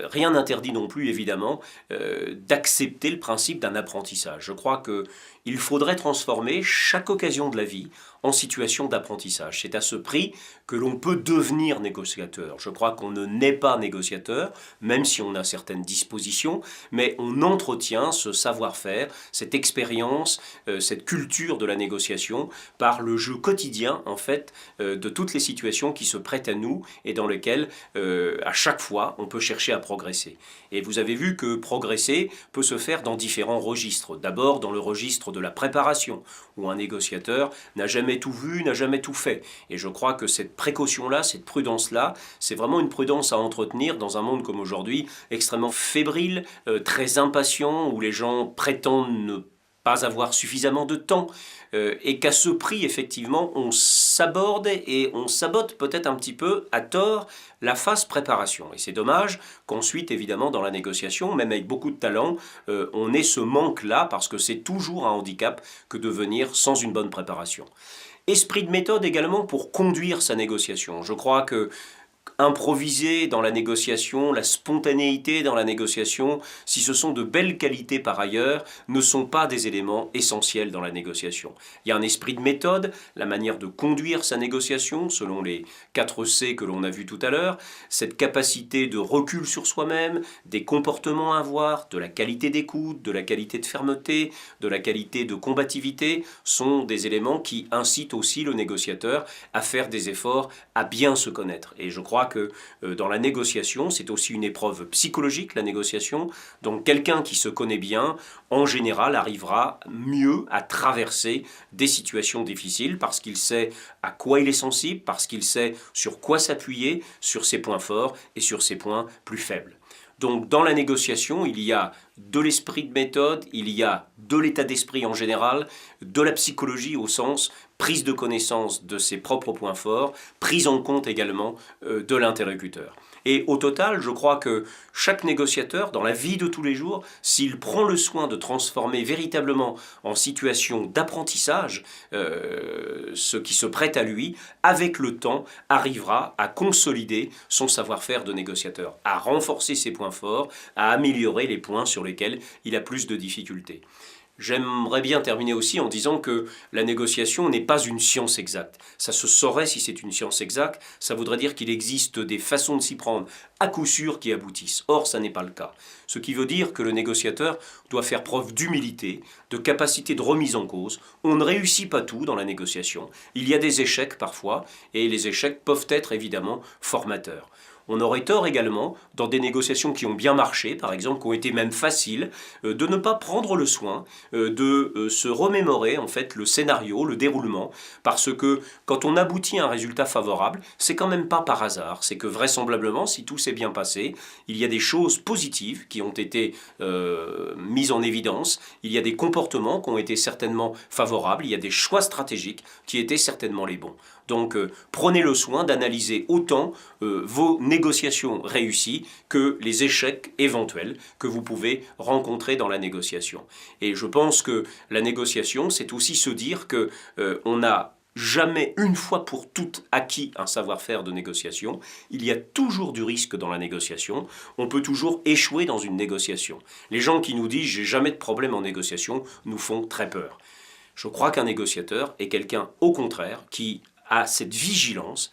rien n'interdit non plus, évidemment, d'accepter le principe d'un apprentissage. Je crois qu'il faudrait transformer chaque occasion de la vie en situation d'apprentissage. C'est à ce prix que l'on peut devenir négociateur. Je crois qu'on ne naît pas négociateur, même si on a certaines dispositions, mais on entretient ce savoir-faire, cette expérience, cette culture de la négociation par le jeu quotidien, en fait, de toutes les situations qui se prêtent à nous et dans lesquelles, à chaque fois, on peut chercher à progresser. Et vous avez vu que progresser peut se faire dans différents registres. D'abord, dans le registre de la préparation, où un négociateur n'a jamais tout vu, n'a jamais tout fait. Et je crois que cette précaution-là, cette prudence-là, c'est vraiment une prudence à entretenir dans un monde comme aujourd'hui, extrêmement fébrile, très impatient, où les gens prétendent ne pas avoir suffisamment de temps, et qu'à ce prix, effectivement, on s'aborde et on sabote peut-être un petit peu, à tort, la phase préparation. Et c'est dommage qu'ensuite, évidemment, dans la négociation, même avec beaucoup de talent, on ait ce manque-là, parce que c'est toujours un handicap que de venir sans une bonne préparation. Esprit de méthode également pour conduire sa négociation. Je crois que improviser dans la négociation, la spontanéité dans la négociation, si ce sont de belles qualités par ailleurs, ne sont pas des éléments essentiels dans la négociation. Il y a un esprit de méthode, la manière de conduire sa négociation, selon les 4 C que l'on a vus tout à l'heure, cette capacité de recul sur soi-même, des comportements à avoir, de la qualité d'écoute, de la qualité de fermeté, de la qualité de combativité, sont des éléments qui incitent aussi le négociateur à faire des efforts, à bien se connaître. Et je crois que dans la négociation, c'est aussi une épreuve psychologique, la négociation. Donc quelqu'un qui se connaît bien, en général, arrivera mieux à traverser des situations difficiles parce qu'il sait à quoi il est sensible, parce qu'il sait sur quoi s'appuyer, sur ses points forts et sur ses points plus faibles. Donc dans la négociation, il y a de l'esprit de méthode, il y a de l'état d'esprit en général, de la psychologie au sens prise de connaissance de ses propres points forts, prise en compte également de l'interlocuteur. Et au total, je crois que chaque négociateur, dans la vie de tous les jours, s'il prend le soin de transformer véritablement en situation d'apprentissage ce qui se prête à lui, avec le temps, arrivera à consolider son savoir-faire de négociateur, à renforcer ses points forts, à améliorer les points sur lesquels il a plus de difficultés. J'aimerais bien terminer aussi en disant que la négociation n'est pas une science exacte. Ça se saurait si c'est une science exacte, ça voudrait dire qu'il existe des façons de s'y prendre à coup sûr qui aboutissent. Or, ça n'est pas le cas. Ce qui veut dire que le négociateur doit faire preuve d'humilité, de capacité de remise en cause. On ne réussit pas tout dans la négociation. Il y a des échecs parfois, et les échecs peuvent être évidemment formateurs. On aurait tort également, dans des négociations qui ont bien marché, par exemple, qui ont été même faciles, de ne pas prendre le soin de se remémorer en fait le scénario, le déroulement, parce que quand on aboutit à un résultat favorable, c'est quand même pas par hasard, c'est que vraisemblablement, si tout s'est bien passé, il y a des choses positives qui ont été mises en évidence, il y a des comportements qui ont été certainement favorables, il y a des choix stratégiques qui étaient certainement les bons. Donc prenez le soin d'analyser autant vos négociations réussies que les échecs éventuels que vous pouvez rencontrer dans la négociation. Et je pense que la négociation, c'est aussi se dire que on n'a jamais une fois pour toutes acquis un savoir-faire de négociation. Il y a toujours du risque dans la négociation. On peut toujours échouer dans une négociation. Les gens qui nous disent « j'ai jamais de problème en négociation » nous font très peur. Je crois qu'un négociateur est quelqu'un, au contraire, qui a cette vigilance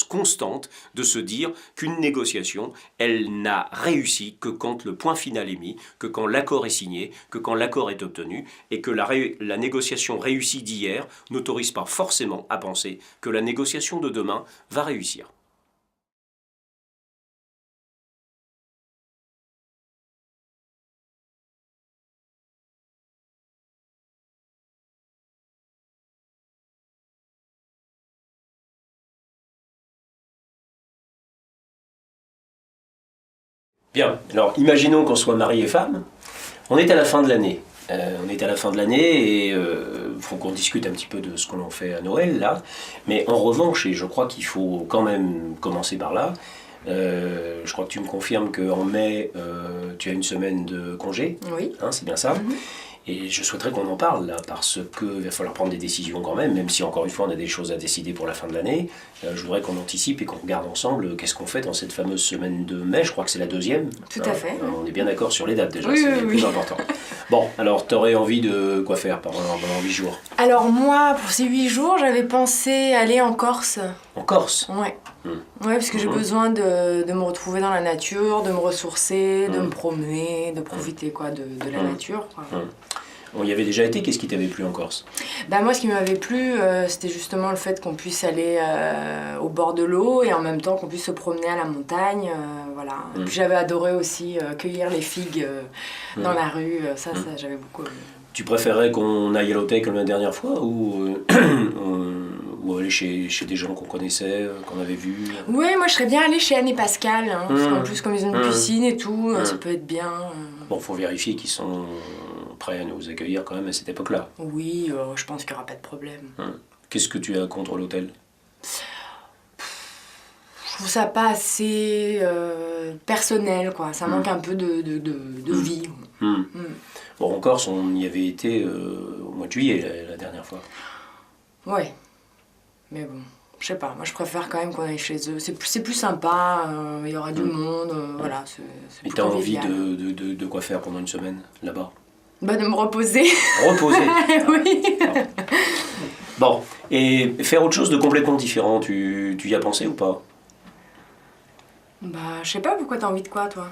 constante de se dire qu'une négociation, elle n'a réussi que quand le point final est mis, que quand l'accord est signé, que quand l'accord est obtenu, et que la négociation réussie d'hier n'autorise pas forcément à penser que la négociation de demain va réussir. Bien, alors imaginons qu'on soit mari et femme, on est à la fin de l'année. Et il faut qu'on discute un petit peu de ce qu'on fait à Noël, là. Mais en revanche, et je crois qu'il faut quand même commencer par là, je crois que tu me confirmes qu'en mai, tu as une semaine de congé. Oui. Hein, c'est bien ça. Et je souhaiterais qu'on en parle là, parce qu'il va falloir prendre des décisions quand même si encore une fois on a des choses à décider pour la fin de l'année. Je voudrais qu'on anticipe et qu'on regarde ensemble qu'est-ce qu'on fait dans cette fameuse semaine de mai, je crois que c'est la deuxième. Tout à fait. On est bien d'accord sur les dates déjà, oui, c'est le oui, plus important. Bon, alors tu aurais envie de quoi faire pendant 8 jours? Alors moi, pour ces 8 jours, j'avais pensé aller en Corse. En Corse? Ouais. Ouais, parce que j'ai besoin de me retrouver dans la nature, de me ressourcer, de me promener, de profiter quoi, de la nature. Quoi. On y avait déjà été, qu'est-ce qui t'avait plu en Corse? Bah moi, ce qui m'avait plu, c'était justement le fait qu'on puisse aller au bord de l'eau et en même temps qu'on puisse se promener à la montagne. Voilà. Et puis j'avais adoré aussi cueillir les figues dans la rue, ça j'avais beaucoup aimé. Tu préférais qu'on aille à l'hôtel comme la dernière fois ou aller chez des gens qu'on connaissait, qu'on avait vus? Oui, moi je serais bien allée chez Anne et Pascal, hein, parce qu'en plus comme ils ont une piscine et tout, ça peut être bien. Bon, faut vérifier qu'ils sont prêts à nous accueillir quand même à cette époque-là. Oui, je pense qu'il n'y aura pas de problème. Qu'est-ce que tu as contre l'hôtel? Je trouve ça pas assez personnel, quoi. Ça manque un peu de vie. Bon, en Corse, on y avait été au mois de juillet la dernière fois. Ouais, mais bon, je sais pas, moi je préfère quand même qu'on aille chez eux. C'est plus sympa, il y aura du monde, voilà. Et t'as envie de quoi faire pendant une semaine là-bas? Bah de me reposer. Reposer? Oui. Bon, et faire autre chose de complètement différent, tu y as pensé ou pas? Bah, je sais pas, pourquoi t'as envie de quoi, toi?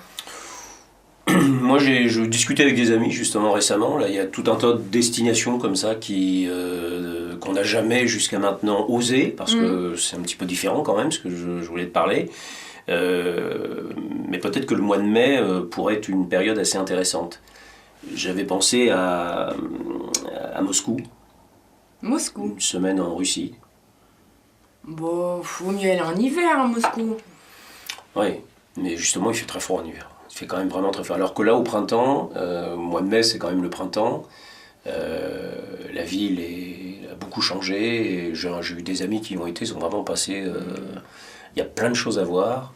Moi, je discutais avec des amis justement récemment. Là, il y a tout un tas de destinations comme ça qu'on n'a jamais jusqu'à maintenant osé, parce que c'est un petit peu différent quand même, ce que je voulais te parler. Mais peut-être que le mois de mai pourrait être une période assez intéressante. J'avais pensé à Moscou. Moscou? Une semaine en Russie. Bon, faut mieux aller en hiver à Moscou. Oui, mais justement, il fait très froid en hiver. Il fait quand même vraiment très froid. Alors que là, au printemps, au mois de mai, c'est quand même le printemps. La ville a beaucoup changé. Et j'ai eu des amis qui y ont été, ils ont vraiment passé. Il y a plein de choses à voir.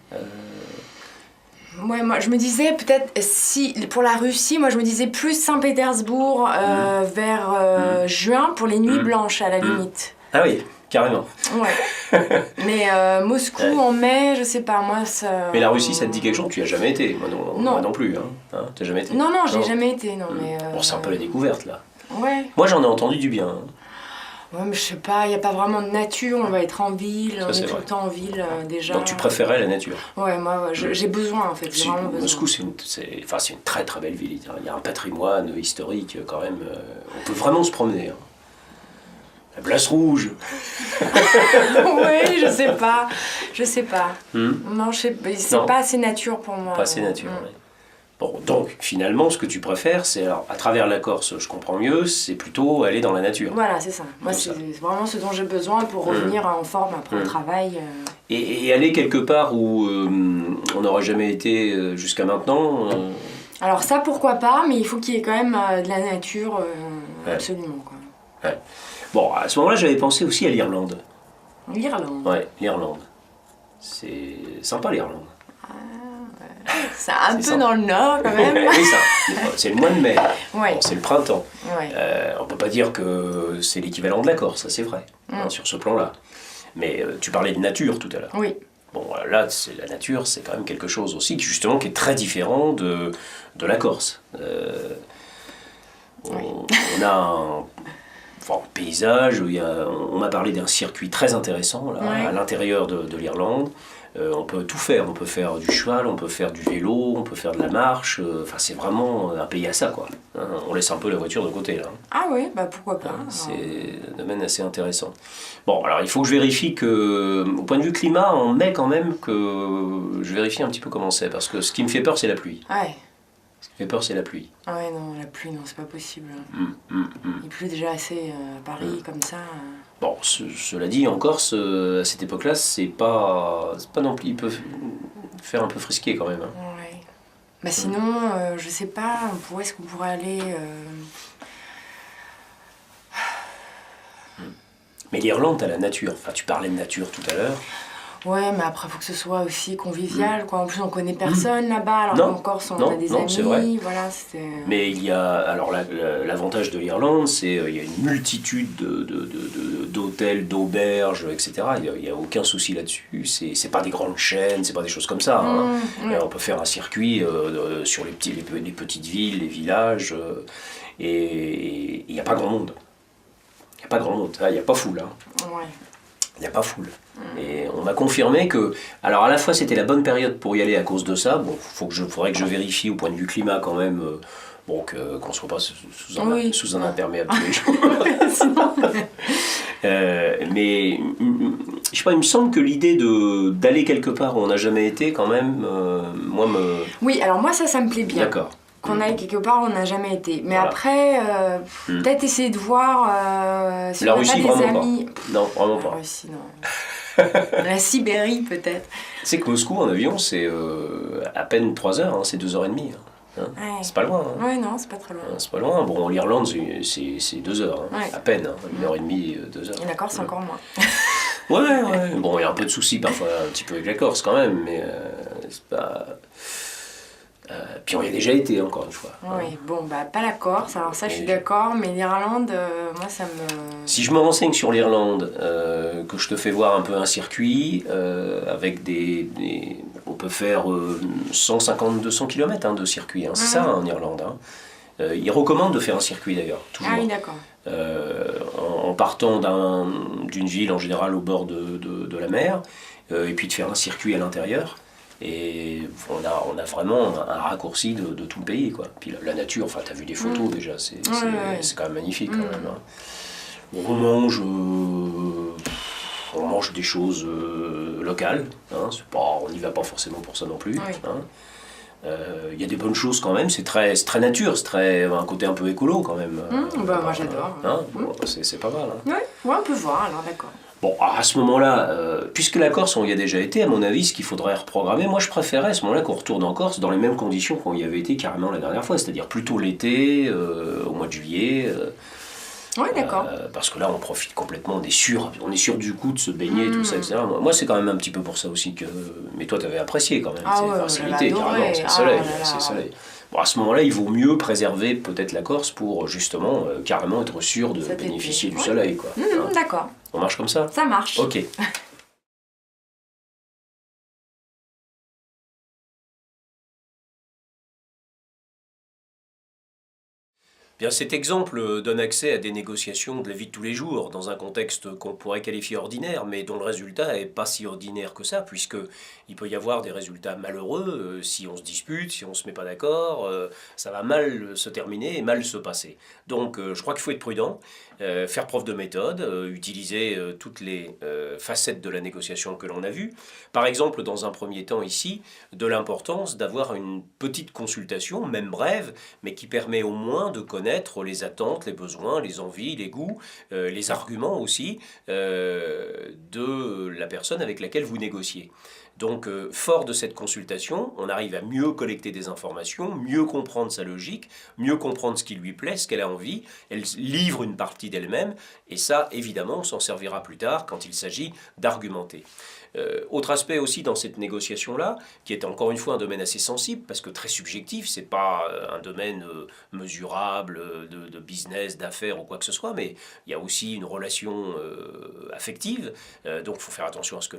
Ouais, moi je me disais peut-être si pour la Russie, moi je me disais plus Saint-Pétersbourg vers juin pour les nuits blanches à la limite. Ah oui, carrément. Ouais. Mais Moscou en mai, je sais pas, moi ça. Mais la Russie, ça te dit quelque chose? Tu y as jamais été? Moi non plus. Hein, t'as jamais été? Non, j'ai jamais été, non. Mais, bon, c'est un peu la découverte là. Ouais. Moi j'en ai entendu du bien. Ouais, mais je sais pas, il n'y a pas vraiment de nature, on va être en ville, ça, on est tout vrai. le temps en ville déjà. Donc tu préférais la nature? Ouais, moi j'ai besoin en fait, j'ai vraiment besoin. Moscou, c'est une très très belle ville, il y a un patrimoine historique quand même, on peut vraiment se promener. Hein. La place rouge. Oui, je sais pas. Non, c'est Non. pas assez nature pour moi. Pas assez nature, ouais. Bon, donc finalement, ce que tu préfères, c'est alors à travers la Corse, je comprends mieux, c'est plutôt aller dans la nature. Voilà, c'est ça. Moi, Comme c'est ça. vraiment ce dont j'ai besoin pour revenir en forme après le travail. Et aller quelque part où on n'aurait jamais été jusqu'à maintenant. Alors ça, pourquoi pas, mais il faut qu'il y ait quand même de la nature, Ouais. absolument, quoi. Ouais. Bon, à ce moment-là, j'avais pensé aussi à l'Irlande. L'Irlande. Ouais, l'Irlande. C'est sympa l'Irlande. C'est un peu ça. dans le nord quand même. Oui, ça. C'est le mois de mai. Ouais. Bon, c'est le printemps. Ouais. On peut pas dire que c'est l'équivalent de la Corse, ça c'est vrai, sur ce plan-là. Mais tu parlais de nature tout à l'heure. Oui. Bon, là, la nature, c'est quand même quelque chose aussi justement qui est très différent de la Corse. On a un paysage, on m'a parlé d'un circuit très intéressant là, Ouais. à l'intérieur de l'Irlande. On peut tout faire, on peut faire du cheval, on peut faire du vélo, on peut faire de la marche. Enfin, c'est vraiment un pays à ça, quoi. Hein, on laisse un peu la voiture de côté, là. Ah oui, bah pourquoi pas. C'est un domaine assez intéressant. Bon, alors il faut que je vérifie que, au point de vue climat, en mai quand même, que je vérifie un petit peu comment c'est, parce que ce qui me fait peur, c'est la pluie. Ouais. Ce qui me fait peur, c'est la pluie. Ah ouais, non, la pluie, non, c'est pas possible. Il pleut déjà assez à Paris, comme ça. Bon, cela dit, en Corse, à cette époque-là, c'est pas non plus. Il peut faire un peu frisqué quand même. Hein. Ouais. Bah sinon, je sais pas, où est-ce qu'on pourrait aller Mais l'Irlande, t'as la nature. Enfin, tu parlais de nature tout à l'heure. Ouais, mais après, faut que ce soit aussi convivial, quoi. En plus, on connaît personne là-bas, alors Non. qu'en Corse, on Non, a des non, amis, c'est vrai. voilà, c'est... Mais il y a. Alors, l'avantage de l'Irlande, c'est il y a une multitude d'hôtels, d'auberges, etc. Il n'y a aucun souci là-dessus. C'est pas des grandes chaînes, c'est pas des choses comme ça. Hein. ouais. On peut faire un circuit sur les petites villes, les villages, et il n'y a pas grand monde. Il n'y a pas grand monde. Il n'y a pas foule. Hein. Ouais. Il n'y a pas foule. Et on m'a confirmé que, alors à la fois c'était la bonne période pour y aller à cause de ça, bon, faudrait que je vérifie au point de vue climat quand même, bon, qu'on ne soit pas sous un imperméable tous les jours. Mais je sais pas, il me semble que l'idée d'aller quelque part où on n'a jamais été quand même, moi me... Oui, alors moi ça me plaît bien. D'accord. Qu'on aille quelque part où on n'a jamais été. Mais Voilà. après, peut-être essayer de voir si La on n'a Russie, pas des vraiment amis. pas. Non, vraiment La pas. Russie, non. La Sibérie, peut-être. Tu sais que Moscou en avion, c'est à peine 3 heures, hein, c'est 2 heures et demie. Hein. Ouais. C'est pas loin. Hein. Ouais, non, c'est pas très loin. C'est pas loin. Bon, l'Irlande, c'est 2 heures, hein. Ouais. À peine, hein. 1 heure et demie, 2 heures. Et la Corse, c'est encore moins. Ouais. Bon, il y a un peu de soucis parfois, un petit peu avec la Corse quand même, mais c'est pas. Puis on y a déjà été, encore une fois. Oui, bon, bah, pas la Corse, alors ça, je suis Et- d'accord, mais l'Irlande, moi, ça me... Si je me renseigne sur l'Irlande, que je te fais voir un peu un circuit, avec on peut faire 150-200 km hein, de circuit, hein. C'est ça en Irlande. Hein. Ils recommandent de faire un circuit d'ailleurs, toujours. Ah oui, d'accord. En partant d'une ville en général au bord de la mer, et puis de faire un circuit à l'intérieur. Et on a vraiment un raccourci de tout le pays, quoi. Puis la nature, enfin, t'as vu des photos déjà, c'est quand même magnifique quand même. Hein. On mange des choses locales, hein. On n'y va pas forcément pour ça non plus. Oui. Hein. Y a des bonnes choses quand même, c'est très nature, c'est un côté un peu écolo quand même. Bah, moi, j'adore. Hein. Bon, c'est pas mal. Hein. Ouais, on peut voir, alors, d'accord. Bon, à ce moment-là, puisque la Corse, on y a déjà été, à mon avis, ce qu'il faudrait reprogrammer, moi je préférais à ce moment-là qu'on retourne en Corse dans les mêmes conditions qu'on y avait été carrément la dernière fois, c'est-à-dire plutôt l'été, au mois de juillet. Oui, d'accord. Parce que là, on profite complètement, on est sûr du coup de se baigner, tout ça, etc. Moi, c'est quand même un petit peu pour ça aussi que... Mais toi, tu avais apprécié quand même. Ah ouais, c'est j'avais l'été, adoré. carrément, c'est le Ah soleil. là là. C'est le soleil. Bon, à ce moment-là, il vaut mieux préserver peut-être la Corse pour justement carrément être sûr de Cet bénéficier été. du Ouais. soleil, quoi. Hein. D'accord, On marche comme ça? ça marche. Ok. Bien, cet exemple donne accès à des négociations de la vie de tous les jours, dans un contexte qu'on pourrait qualifier ordinaire, mais dont le résultat n'est pas si ordinaire que ça, puisqu'il peut y avoir des résultats malheureux si on se dispute, si on ne se met pas d'accord, ça va mal se terminer et mal se passer. Donc je crois qu'il faut être prudent, faire preuve de méthode, utiliser toutes les facettes de la négociation que l'on a vues. Par exemple, dans un premier temps ici, de l'importance d'avoir une petite consultation, même brève, mais qui permet au moins de connaître les attentes, les besoins, les envies, les goûts, les arguments aussi de la personne avec laquelle vous négociez. Donc, fort de cette consultation, on arrive à mieux collecter des informations, mieux comprendre sa logique, mieux comprendre ce qui lui plaît, ce qu'elle a envie. Elle livre une partie d'elle-même, et ça, évidemment, on s'en servira plus tard quand il s'agit d'argumenter. Autre aspect aussi dans cette négociation-là, qui est encore une fois un domaine assez sensible, parce que très subjectif, c'est pas un domaine mesurable de business, d'affaires ou quoi que ce soit, mais il y a aussi une relation affective, donc il faut faire attention à ce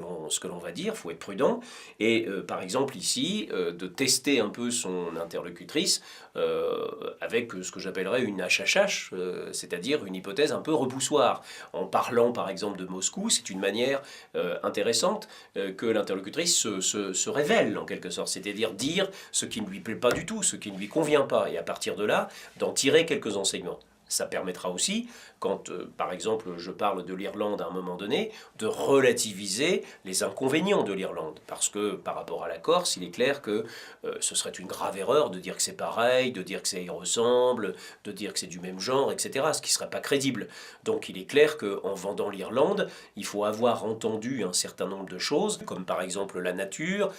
que l'on va dire, il faut être prudent, et par exemple ici, de tester un peu son interlocutrice avec ce que j'appellerais une HHH, c'est-à-dire une hypothèse un peu repoussoire. En parlant par exemple de Moscou, c'est une manière intéressante que l'interlocutrice se révèle en quelque sorte, c'est-à-dire dire ce qui ne lui plaît pas du tout, ce qui ne lui convient pas, et à partir de là, d'en tirer quelques enseignements. Ça permettra aussi, quand par exemple je parle de l'Irlande à un moment donné, de relativiser les inconvénients de l'Irlande. Parce que par rapport à la Corse, il est clair que ce serait une grave erreur de dire que c'est pareil, de dire que ça y ressemble, de dire que c'est du même genre, etc. Ce qui ne serait pas crédible. Donc il est clair qu'en vendant l'Irlande, il faut avoir entendu un certain nombre de choses, comme par exemple la nature,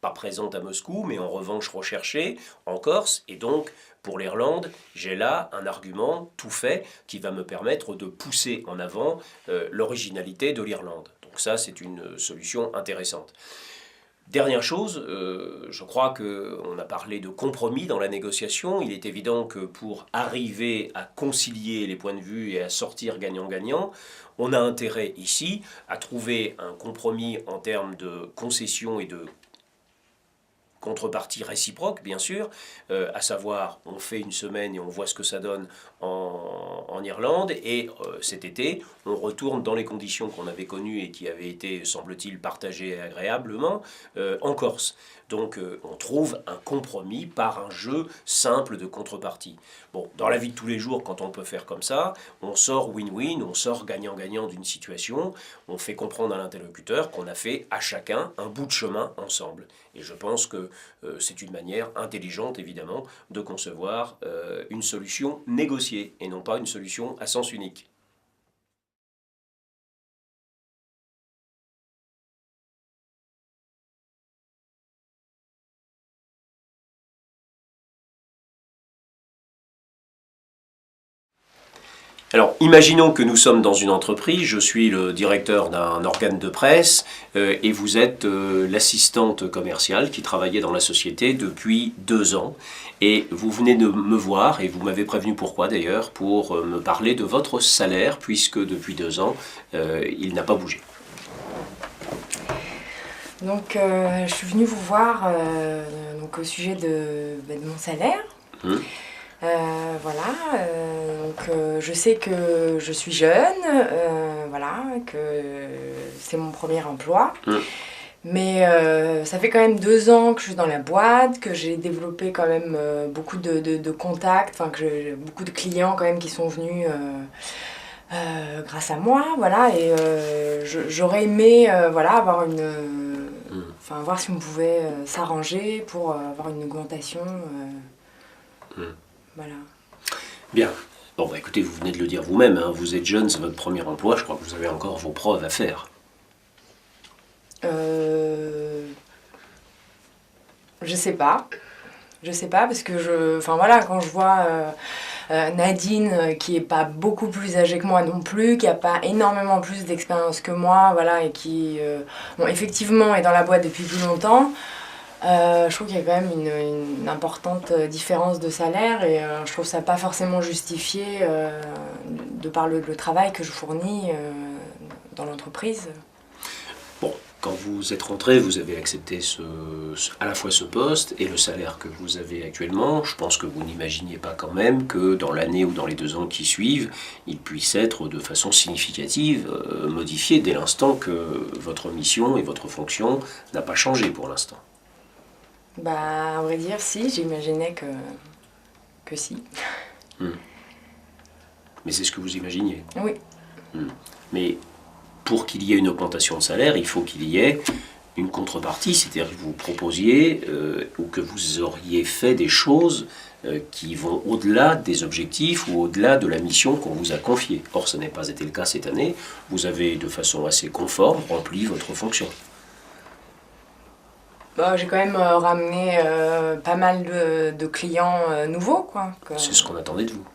pas présente à Moscou, mais en revanche recherchée en Corse, et donc pour l'Irlande, j'ai là un argument tout fait qui va me permettre de pousser en avant l'originalité de l'Irlande. Donc ça, c'est une solution intéressante. Dernière chose, je crois qu'on a parlé de compromis dans la négociation. Il est évident que pour arriver à concilier les points de vue et à sortir gagnant-gagnant, on a intérêt ici à trouver un compromis en termes de concession et de contrepartie réciproque, bien sûr, à savoir, on fait une semaine et on voit ce que ça donne en Irlande, et cet été, on retourne dans les conditions qu'on avait connues et qui avaient été, semble-t-il, partagées agréablement, en Corse. Donc on trouve un compromis par un jeu simple de contrepartie. Bon, dans la vie de tous les jours, quand on peut faire comme ça, on sort win-win, on sort gagnant-gagnant d'une situation, on fait comprendre à l'interlocuteur qu'on a fait à chacun un bout de chemin ensemble. Et je pense que c'est une manière intelligente, évidemment, de concevoir une solution négociée et non pas une solution à sens unique. Alors, imaginons que nous sommes dans une entreprise, je suis le directeur d'un organe de presse et vous êtes l'assistante commerciale qui travaillait dans la société depuis 2 ans. Et vous venez de me voir, et vous m'avez prévenu pourquoi d'ailleurs, pour me parler de votre salaire, puisque depuis 2 ans, il n'a pas bougé. Donc je suis venue vous voir donc, au sujet de mon salaire. Voilà, donc je sais que je suis jeune, voilà, que c'est mon premier emploi, mais ça fait quand même 2 ans que je suis dans la boîte, que j'ai développé quand même beaucoup de contacts, enfin que j'ai beaucoup de clients quand même qui sont venus grâce à moi, voilà, et j'aurais aimé voilà, avoir enfin voir si on pouvait s'arranger pour avoir une augmentation. Voilà. Bien. Bon, bah écoutez, vous venez de le dire vous-même, hein, vous êtes jeune, c'est votre premier emploi, je crois que vous avez encore vos preuves à faire. Je sais pas. Je sais pas, parce que enfin voilà, quand je vois Nadine, qui est pas beaucoup plus âgée que moi non plus, qui a pas énormément plus d'expérience que moi, voilà, et qui, bon, effectivement, est dans la boîte depuis plus longtemps, je trouve qu'il y a quand même une importante différence de salaire, et je trouve ça pas forcément justifié de par le travail que je fournis dans l'entreprise. Bon, Quand vous êtes rentré, vous avez accepté à la fois ce poste et le salaire que vous avez actuellement. Je pense que vous n'imaginiez pas quand même que dans l'année ou dans les 2 ans qui suivent, il puisse être de façon significative modifié dès l'instant que votre mission et votre fonction n'a pas changé pour l'instant. Bah, à vrai dire, si, j'imaginais que si. Mais c'est ce que vous imaginiez. Oui. Mais pour qu'il y ait une augmentation de salaire, il faut qu'il y ait une contrepartie, c'est-à-dire que vous proposiez ou que vous auriez fait des choses qui vont au-delà des objectifs ou au-delà de la mission qu'on vous a confiée. Or, ce n'est pas été le cas cette année. Vous avez, de façon assez conforme, rempli votre fonction. Bah, j'ai quand même ramené pas mal de clients nouveaux, quoi. C'est ce qu'on attendait de vous.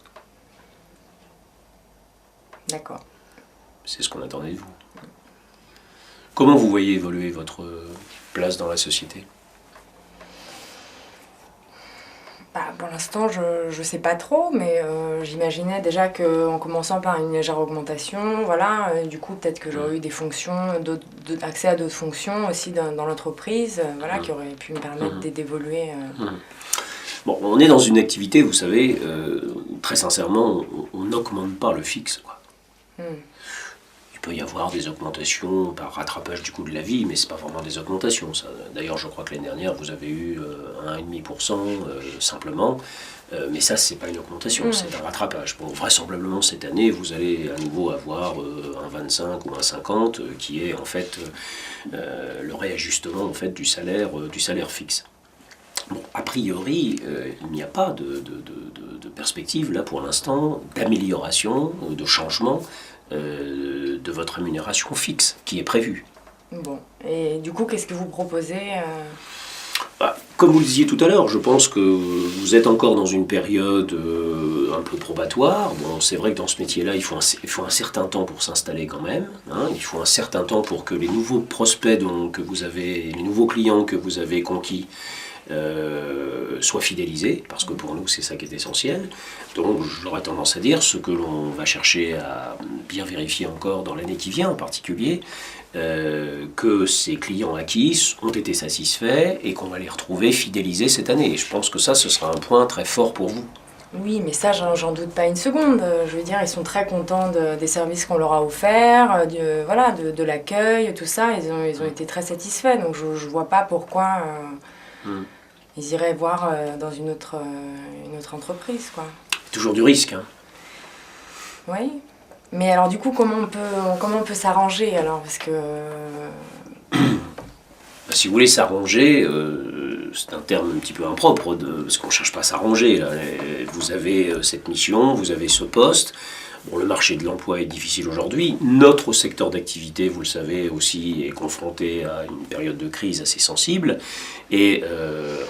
D'accord. C'est ce qu'on attendait de vous. Comment vous voyez évoluer votre place dans la société ? Bah, pour l'instant, je sais pas trop, mais j'imaginais déjà qu'en commençant par une légère augmentation, voilà, du coup, peut-être que j'aurais eu des fonctions, accès à d'autres fonctions aussi dans l'entreprise, voilà, qui auraient pu me permettre d'évoluer. Bon, on est dans une activité, vous savez, très sincèrement, on n'augmente pas le fixe, quoi. Il peut y avoir des augmentations par rattrapage du coût de la vie, mais ce n'est pas vraiment des augmentations. Ça. D'ailleurs, je crois que l'année dernière, vous avez eu 1,5% simplement, mais ça, ce n'est pas une augmentation, c'est un rattrapage. Bon, vraisemblablement, cette année, vous allez à nouveau avoir un 25 ou un 50, qui est en fait le réajustement en fait, du salaire fixe. Bon, a priori, il n'y a pas de perspective, là, pour l'instant, d'amélioration, de changement de votre rémunération fixe qui est prévue. Bon, et du coup, qu'est-ce que vous proposez Comme vous le disiez tout à l'heure, je pense que vous êtes encore dans une période un peu probatoire. Bon, c'est vrai que dans ce métier-là, il faut un certain temps pour s'installer quand même. Hein. Il faut un certain temps pour que les nouveaux prospects que vous avez, les nouveaux clients que vous avez conquis, soit fidélisé, parce que pour nous c'est ça qui est essentiel. Donc j'aurais tendance à dire ce que l'on va chercher à bien vérifier encore dans l'année qui vient en particulier, que ces clients acquis ont été satisfaits et qu'on va les retrouver fidélisés cette année. Et je pense que ça, ce sera un point très fort pour vous. Oui, mais ça, j'en doute pas une seconde. Je veux dire, ils sont très contents des services qu'on leur a offerts, voilà, de l'accueil, tout ça. Ils ont été très satisfaits, donc je vois pas pourquoi ils iraient voir dans une autre entreprise, quoi. Toujours du risque, hein. Oui. Mais alors, du coup, comment on peut s'arranger, alors? Parce que... Si vous voulez s'arranger, c'est un terme un petit peu impropre, parce qu'on ne cherche pas à s'arranger. Là. Vous avez cette mission, vous avez ce poste. Bon, le marché de l'emploi est difficile aujourd'hui. Notre secteur d'activité, vous le savez aussi, est confronté à une période de crise assez sensible. Et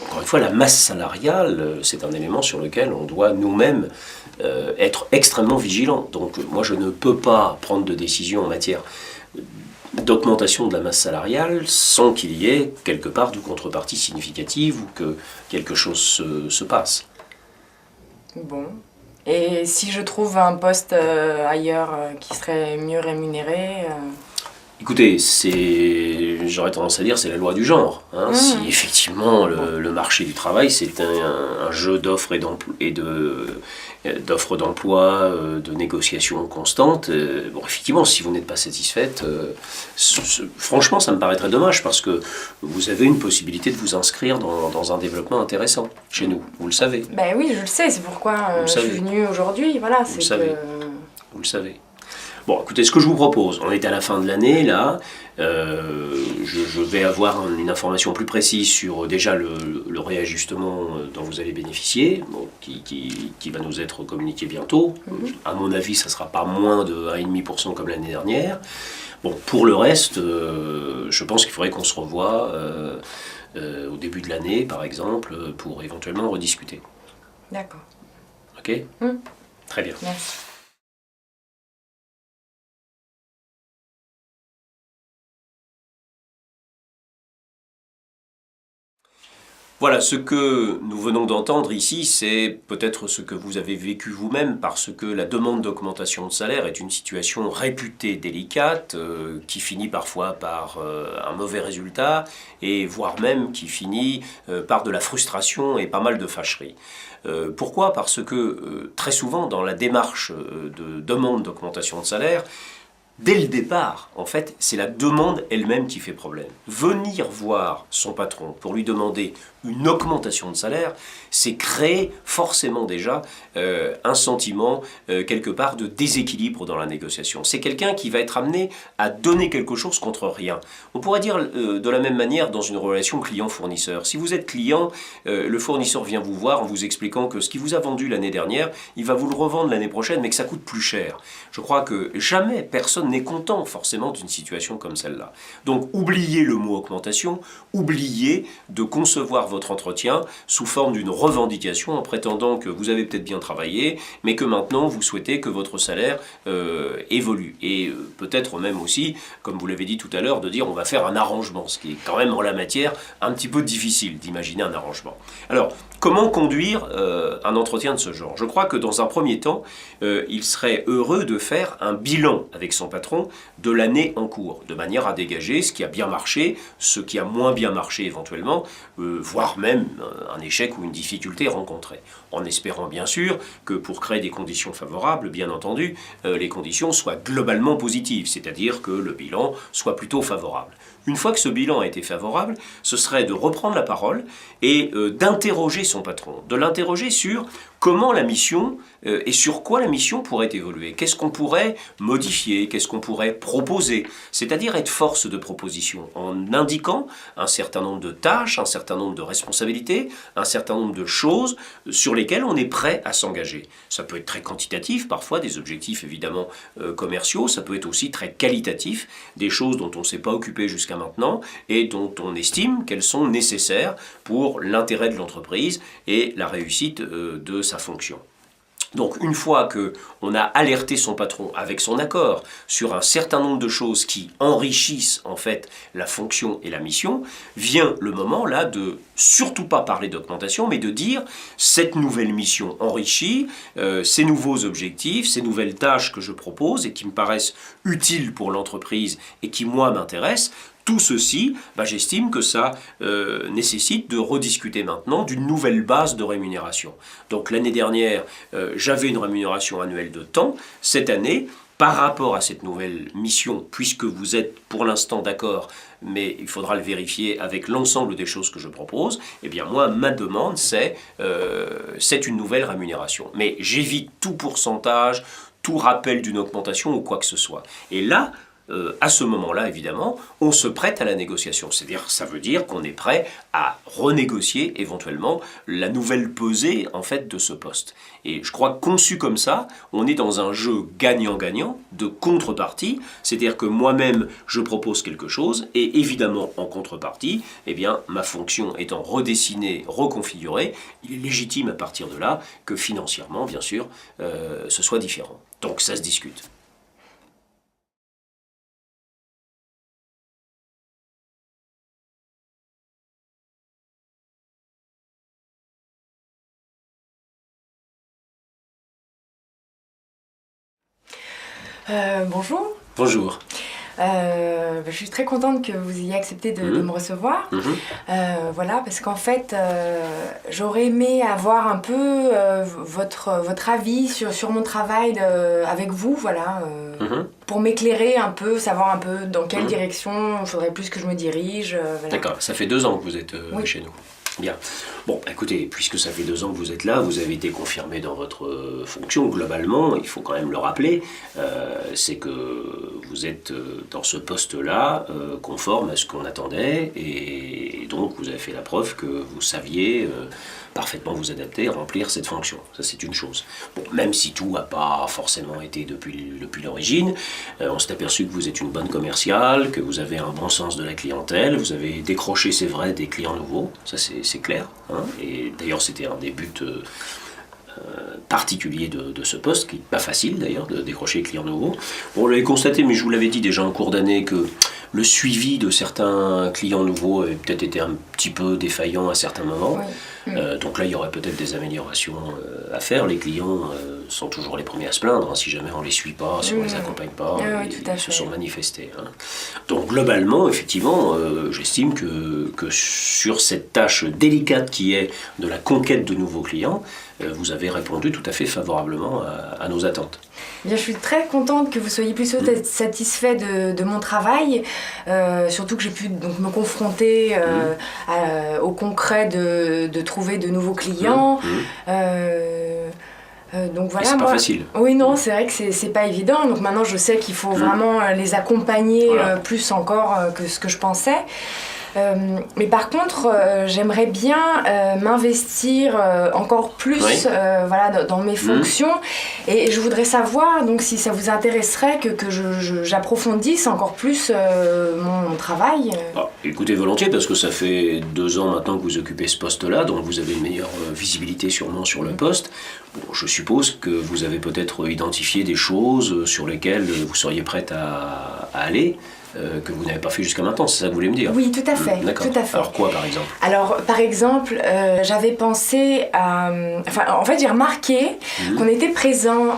encore une fois, la masse salariale, c'est un élément sur lequel on doit nous-mêmes être extrêmement vigilants. Donc moi, je ne peux pas prendre de décision en matière d'augmentation de la masse salariale sans qu'il y ait quelque part de contrepartie significative ou que quelque chose se passe. Bon. Et si je trouve un poste ailleurs qui serait mieux rémunéré Écoutez, j'aurais tendance à dire c'est la loi du genre. Hein. Si effectivement le marché du travail c'est un jeu d'offres d'offres d'emploi, de négociations constantes, bon effectivement si vous n'êtes pas satisfaite, franchement ça me paraîtrait dommage parce que vous avez une possibilité de vous inscrire dans un développement intéressant chez nous, vous le savez. Ben oui, je le sais, c'est pourquoi je suis venue aujourd'hui, voilà. Vous le savez. Bon, écoutez, ce que je vous propose, on est à la fin de l'année, là, je vais avoir une information plus précise sur déjà le réajustement dont vous allez bénéficier, bon, qui va nous être communiqué bientôt. À mon avis, ça ne sera pas moins de 1,5% comme l'année dernière. Bon, pour le reste, je pense qu'il faudrait qu'on se revoie au début de l'année, par exemple, pour éventuellement rediscuter. D'accord. Ok ? Très bien. Merci. Voilà, ce que nous venons d'entendre ici, c'est peut-être ce que vous avez vécu vous-même, parce que la demande d'augmentation de salaire est une situation réputée délicate, qui finit parfois par un mauvais résultat, et voire même qui finit par de la frustration et pas mal de fâcheries. Pourquoi? Parce que très souvent, dans la démarche de demande d'augmentation de salaire, dès le départ, en fait, c'est la demande elle-même qui fait problème. Venir voir son patron pour lui demander une augmentation de salaire, c'est créer forcément déjà un sentiment quelque part de déséquilibre dans la négociation. C'est quelqu'un qui va être amené à donner quelque chose contre rien. On pourrait dire de la même manière dans une relation client-fournisseur. Si vous êtes client, le fournisseur vient vous voir en vous expliquant que ce qu'il vous a vendu l'année dernière, il va vous le revendre l'année prochaine, mais que ça coûte plus cher. Je crois que jamais personne n'est content forcément d'une situation comme celle-là. Donc oubliez le mot augmentation, oubliez de concevoir votre entretien sous forme d'une revendication en prétendant que vous avez peut-être bien travaillé, mais que maintenant vous souhaitez que votre salaire évolue. Et peut-être même aussi, comme vous l'avez dit tout à l'heure, de dire on va faire un arrangement, ce qui est quand même en la matière un petit peu difficile d'imaginer un arrangement. Alors, comment conduire un entretien de ce genre? Je crois que dans un premier temps, il serait heureux de faire un bilan avec son patron de l'année en cours, de manière à dégager ce qui a bien marché, ce qui a moins bien marché éventuellement, voire même un échec ou une difficulté rencontrée. En espérant bien sûr que pour créer des conditions favorables, bien entendu, les conditions soient globalement positives, c'est-à-dire que le bilan soit plutôt favorable. Une fois que ce bilan a été favorable, ce serait de reprendre la parole et d'interroger son patron, de l'interroger sur comment la mission et sur quoi la mission pourrait évoluer. Qu'est-ce qu'on pourrait modifier, qu'est-ce qu'on pourrait proposer, c'est-à-dire être force de proposition en indiquant un certain nombre de tâches, un certain nombre de responsabilités, un certain nombre de choses sur lesquelles on est prêt à s'engager. Ça peut être très quantitatif, parfois des objectifs évidemment commerciaux, ça peut être aussi très qualitatif, des choses dont on ne s'est pas occupé jusqu'à maintenant et dont on estime qu'elles sont nécessaires pour l'intérêt de l'entreprise et la réussite de sa fonction. Donc une fois qu'on a alerté son patron avec son accord sur un certain nombre de choses qui enrichissent en fait la fonction et la mission, vient le moment là de surtout pas parler d'augmentation, mais de dire cette nouvelle mission enrichie, ces nouveaux objectifs, ces nouvelles tâches que je propose et qui me paraissent utiles pour l'entreprise et qui moi m'intéressent. Tout ceci, j'estime que ça nécessite de rediscuter maintenant d'une nouvelle base de rémunération. Donc l'année dernière, j'avais une rémunération annuelle de temps. Cette année, par rapport à cette nouvelle mission, puisque vous êtes pour l'instant d'accord, mais il faudra le vérifier avec l'ensemble des choses que je propose, eh bien moi, ma demande, c'est une nouvelle rémunération. Mais j'évite tout pourcentage, tout rappel d'une augmentation ou quoi que ce soit. Et là, à ce moment-là, évidemment, on se prête à la négociation. C'est-à-dire, ça veut dire qu'on est prêt à renégocier éventuellement la nouvelle pesée en fait de ce poste. Et je crois que conçu comme ça, on est dans un jeu gagnant-gagnant de contrepartie. C'est-à-dire que moi-même, je propose quelque chose et évidemment, en contrepartie, eh bien, ma fonction étant redessinée, reconfigurée, il est légitime à partir de là que financièrement, bien sûr, ce soit différent. Donc ça se discute. Bonjour. Bonjour. Je suis très contente que vous ayez accepté de me recevoir. Voilà, parce qu'en fait, j'aurais aimé avoir un peu votre avis sur mon travail avec vous, voilà, pour m'éclairer un peu, savoir un peu dans quelle direction il faudrait plus que je me dirige. Voilà. D'accord, ça fait 2 ans que vous êtes chez nous. Bien. Bon, écoutez, puisque ça fait 2 ans que vous êtes là, vous avez été confirmé dans votre fonction. Globalement, il faut quand même le rappeler, c'est que vous êtes dans ce poste-là conforme à ce qu'on attendait, et donc vous avez fait la preuve que vous saviez parfaitement vous adapter, remplir cette fonction. Ça, c'est une chose. Bon, même si tout n'a pas forcément été depuis l'origine, on s'est aperçu que vous êtes une bonne commerciale, que vous avez un bon sens de la clientèle, vous avez décroché, c'est vrai, des clients nouveaux, ça c'est clair. Hein, et d'ailleurs, c'était un des buts particulier de ce poste, qui n'est pas facile d'ailleurs de décrocher les clients nouveaux. Bon, on l'avait constaté, mais je vous l'avais dit déjà en cours d'année, que le suivi de certains clients nouveaux avait peut-être été un petit peu défaillant à certains moments. Oui. Donc là, il y aurait peut-être des améliorations à faire. Les clients sont toujours les premiers à se plaindre, hein, si jamais on ne les suit pas, si on ne les accompagne pas, ils se sont manifestés. Hein. Donc globalement, effectivement, j'estime que sur cette tâche délicate qui est de la conquête de nouveaux clients, vous avez répondu tout à fait favorablement à nos attentes. Bien, je suis très contente que vous soyez plutôt satisfait de mon travail, surtout que j'ai pu donc, me confronter au concret de trouver de nouveaux clients. Donc voilà, c'est pas facile. Oui, non, c'est vrai que c'est pas évident. Donc maintenant, je sais qu'il faut vraiment les accompagner plus encore que ce que je pensais. Mais par contre, j'aimerais bien m'investir encore plus voilà, dans mes fonctions et je voudrais savoir donc, si ça vous intéresserait que j'approfondisse encore plus mon travail. Ah, écoutez volontiers parce que ça fait 2 ans maintenant que vous occupez ce poste-là, donc vous avez une meilleure visibilité sûrement sur le poste. Bon, je suppose que vous avez peut-être identifié des choses sur lesquelles vous seriez prête à aller. Que vous n'avez pas fait jusqu'à maintenant, c'est ça que vous voulez me dire? Oui, tout à fait. D'accord. Tout à fait. Alors quoi, par exemple? Alors, par exemple, j'avais pensé à... Enfin, en fait, j'ai remarqué qu'on était présent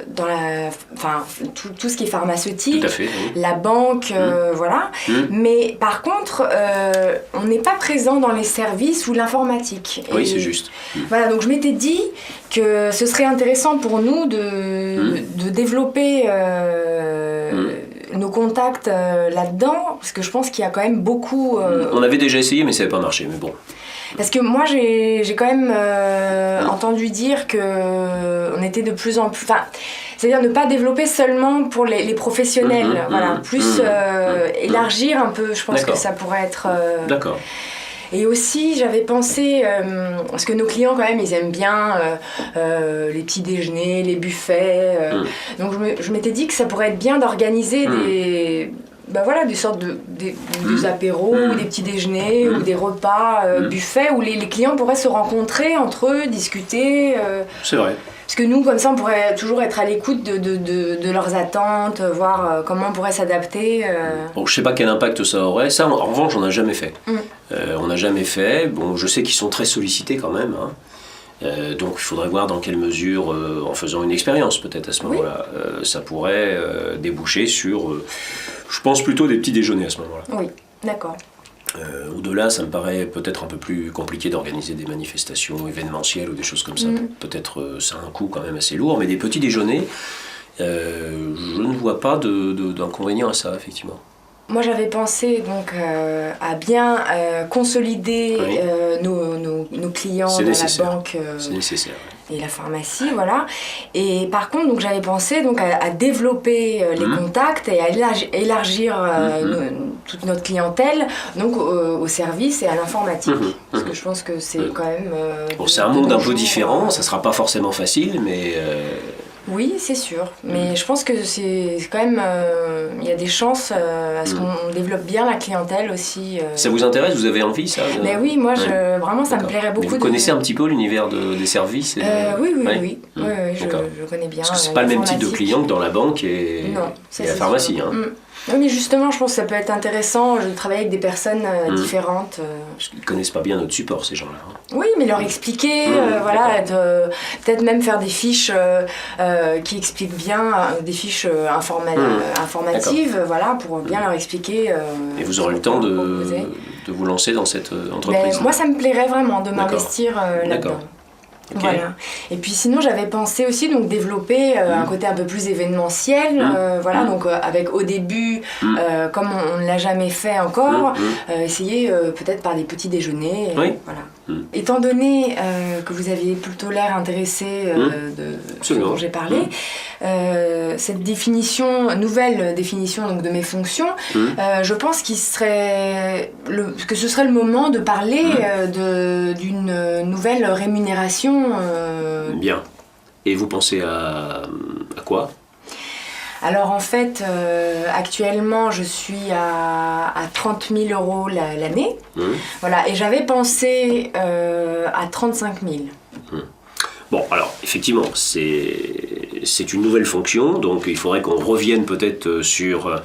dans la... Enfin, tout ce qui est pharmaceutique, tout à fait, la banque, voilà. Mais par contre, on n'est pas présent dans les services ou l'informatique. Oui, c'est juste. Voilà, donc je m'étais dit que ce serait intéressant pour nous de développer... nos contacts là-dedans, parce que je pense qu'il y a quand même beaucoup... On avait déjà essayé, mais ça n'avait pas marché, mais bon. Parce que moi, j'ai quand même entendu dire qu'on était de plus en plus... Enfin, c'est-à-dire ne pas développer seulement pour les professionnels, voilà, plus élargir un peu, je pense que ça pourrait être... D'accord. Et aussi, j'avais pensé, parce que nos clients, quand même, ils aiment bien les petits déjeuners, les buffets. Donc, je m'étais dit que ça pourrait être bien d'organiser des sortes des apéros, ou des petits déjeuners, ou des repas buffets, où les clients pourraient se rencontrer entre eux, discuter. C'est vrai. Parce que nous, comme ça, on pourrait toujours être à l'écoute de leurs attentes, voir comment on pourrait s'adapter. Bon, je ne sais pas quel impact ça aurait. Ça, en revanche, on n'a jamais fait. On n'a jamais fait. Bon, je sais qu'ils sont très sollicités quand même. Hein. Donc, il faudrait voir dans quelle mesure, en faisant une expérience peut-être à ce moment-là, ça pourrait déboucher sur, je pense plutôt des petits déjeuners à ce moment-là. Oui, d'accord. Au-delà, ça me paraît peut-être un peu plus compliqué d'organiser des manifestations événementielles ou des choses comme ça. Peut-être ça a un coût quand même assez lourd, mais des petits déjeuners, je ne vois pas d'inconvénient à ça, effectivement. Moi, j'avais pensé donc à bien consolider nos clients dans la banque c'est nécessaire. Et la pharmacie, voilà. Et par contre, donc, j'avais pensé donc, à développer les contacts et à élargir toute notre clientèle donc, au service et à l'informatique. Parce que je pense que c'est quand même... bon, c'est un monde un peu différent, ça ne sera pas forcément facile, mais... Oui, c'est sûr. Mais je pense que c'est quand même... Il y a des chances à ce qu'on développe bien la clientèle aussi. Ça vous intéresse? Vous avez envie, ça Mais oui, moi, vraiment, ça me plairait beaucoup. Mais vous connaissez un petit peu l'univers des services Oui, je connais bien. Parce que c'est pas le même type de client que dans la banque et la pharmacie. Oui, mais justement, je pense que ça peut être intéressant de travailler avec des personnes différentes. Parce qu'ils ne connaissent pas bien notre support, ces gens-là. Oui, mais leur expliquer, voilà, peut-être même faire des fiches qui expliquent bien, des fiches informatives, voilà, pour bien leur expliquer. Et vous aurez le temps de vous lancer dans cette entreprise. Moi, ça me plairait vraiment de m'investir là-dedans. Okay. Voilà. Et puis sinon j'avais pensé aussi donc développer un côté un peu plus événementiel, voilà, donc avec au début comme on ne l'a jamais fait encore, essayer peut-être par des petits déjeuners, voilà. Étant donné que vous aviez plutôt l'air intéressé de ce dont j'ai parlé, cette nouvelle définition donc, de mes fonctions, je pense que ce serait le moment de parler d'une nouvelle rémunération. Bien. Et vous pensez à quoi ? Alors en fait, actuellement, je suis à 30 000 € l'année. Voilà, et j'avais pensé à 35 000. Bon, alors, effectivement, c'est c'est une nouvelle fonction, donc il faudrait qu'on revienne peut-être sur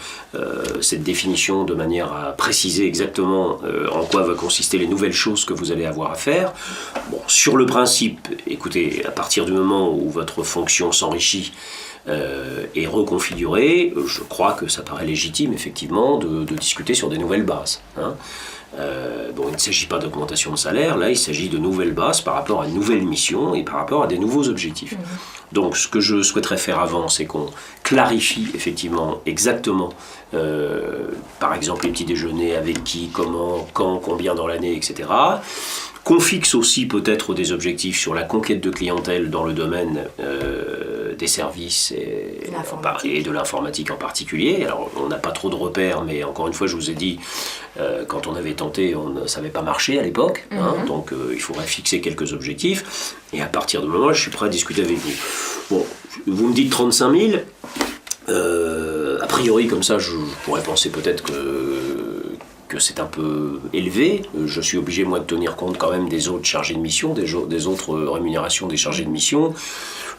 cette définition de manière à préciser exactement en quoi va consister les nouvelles choses que vous allez avoir à faire. Bon, sur le principe, écoutez, à partir du moment où votre fonction s'enrichit et reconfigurée, je crois que ça paraît légitime effectivement de discuter sur des nouvelles bases. Hein. Bon, il ne s'agit pas d'augmentation de salaire, là il s'agit de nouvelles bases par rapport à une nouvelle mission et par rapport à des nouveaux objectifs. Donc ce que je souhaiterais faire avant, c'est qu'on clarifie effectivement exactement, par exemple les petits déjeuners, avec qui, comment, quand, combien dans l'année, etc. Qu'on fixe aussi peut-être des objectifs sur la conquête de clientèle dans le domaine des services et de l'informatique en particulier. Alors on n'a pas trop de repères, mais encore une fois je vous ai dit, quand on avait tenté, ça n'avait pas marché à l'époque, hein, donc il faudrait fixer quelques objectifs, et à partir de ce moment-là je suis prêt à discuter avec vous. Bon, vous me dites 35 000, a priori comme ça je pourrais penser peut-être que c'est un peu élevé. Je suis obligé, moi, de tenir compte quand même des autres chargés de mission, des autres rémunérations des chargés de mission.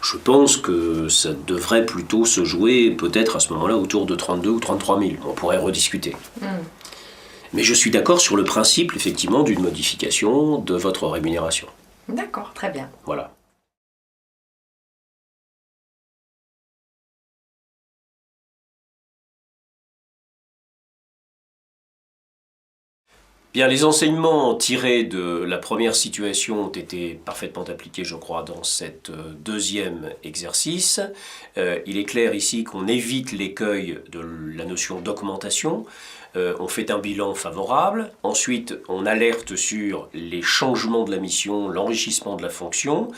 Je pense que ça devrait plutôt se jouer, peut-être à ce moment-là, autour de 32 ou 33 000. On pourrait rediscuter. Mais je suis d'accord sur le principe, effectivement, d'une modification de votre rémunération. D'accord, très bien. Voilà. Bien, les enseignements tirés de la première situation ont été parfaitement appliqués, je crois, dans cette deuxième exercice. Il est clair ici qu'on évite l'écueil de la notion d'augmentation. On fait un bilan favorable. Ensuite, on alerte sur les changements de la mission, l'enrichissement de la fonction,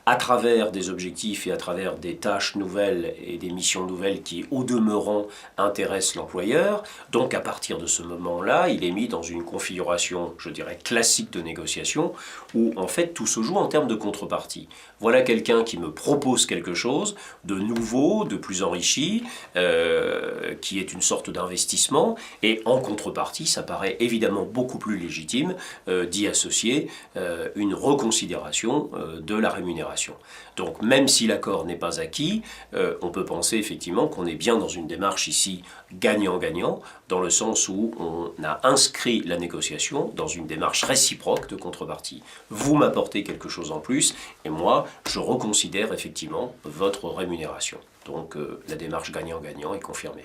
à travers des objectifs et à travers des tâches nouvelles et des missions nouvelles qui, au demeurant, intéressent l'employeur. Donc à partir de ce moment-là, il est mis dans une configuration, je dirais, classique de négociation, où en fait tout se joue en termes de contrepartie. Voilà quelqu'un qui me propose quelque chose de nouveau, de plus enrichi, qui est une sorte d'investissement, et en contrepartie, ça paraît évidemment beaucoup plus légitime d'y associer une reconsidération de la rémunération. Donc même si l'accord n'est pas acquis, on peut penser effectivement qu'on est bien dans une démarche ici gagnant-gagnant, dans le sens où on a inscrit la négociation dans une démarche réciproque de contrepartie. Vous m'apportez quelque chose en plus, et moi, je reconsidère effectivement votre rémunération. Donc la démarche gagnant-gagnant est confirmée.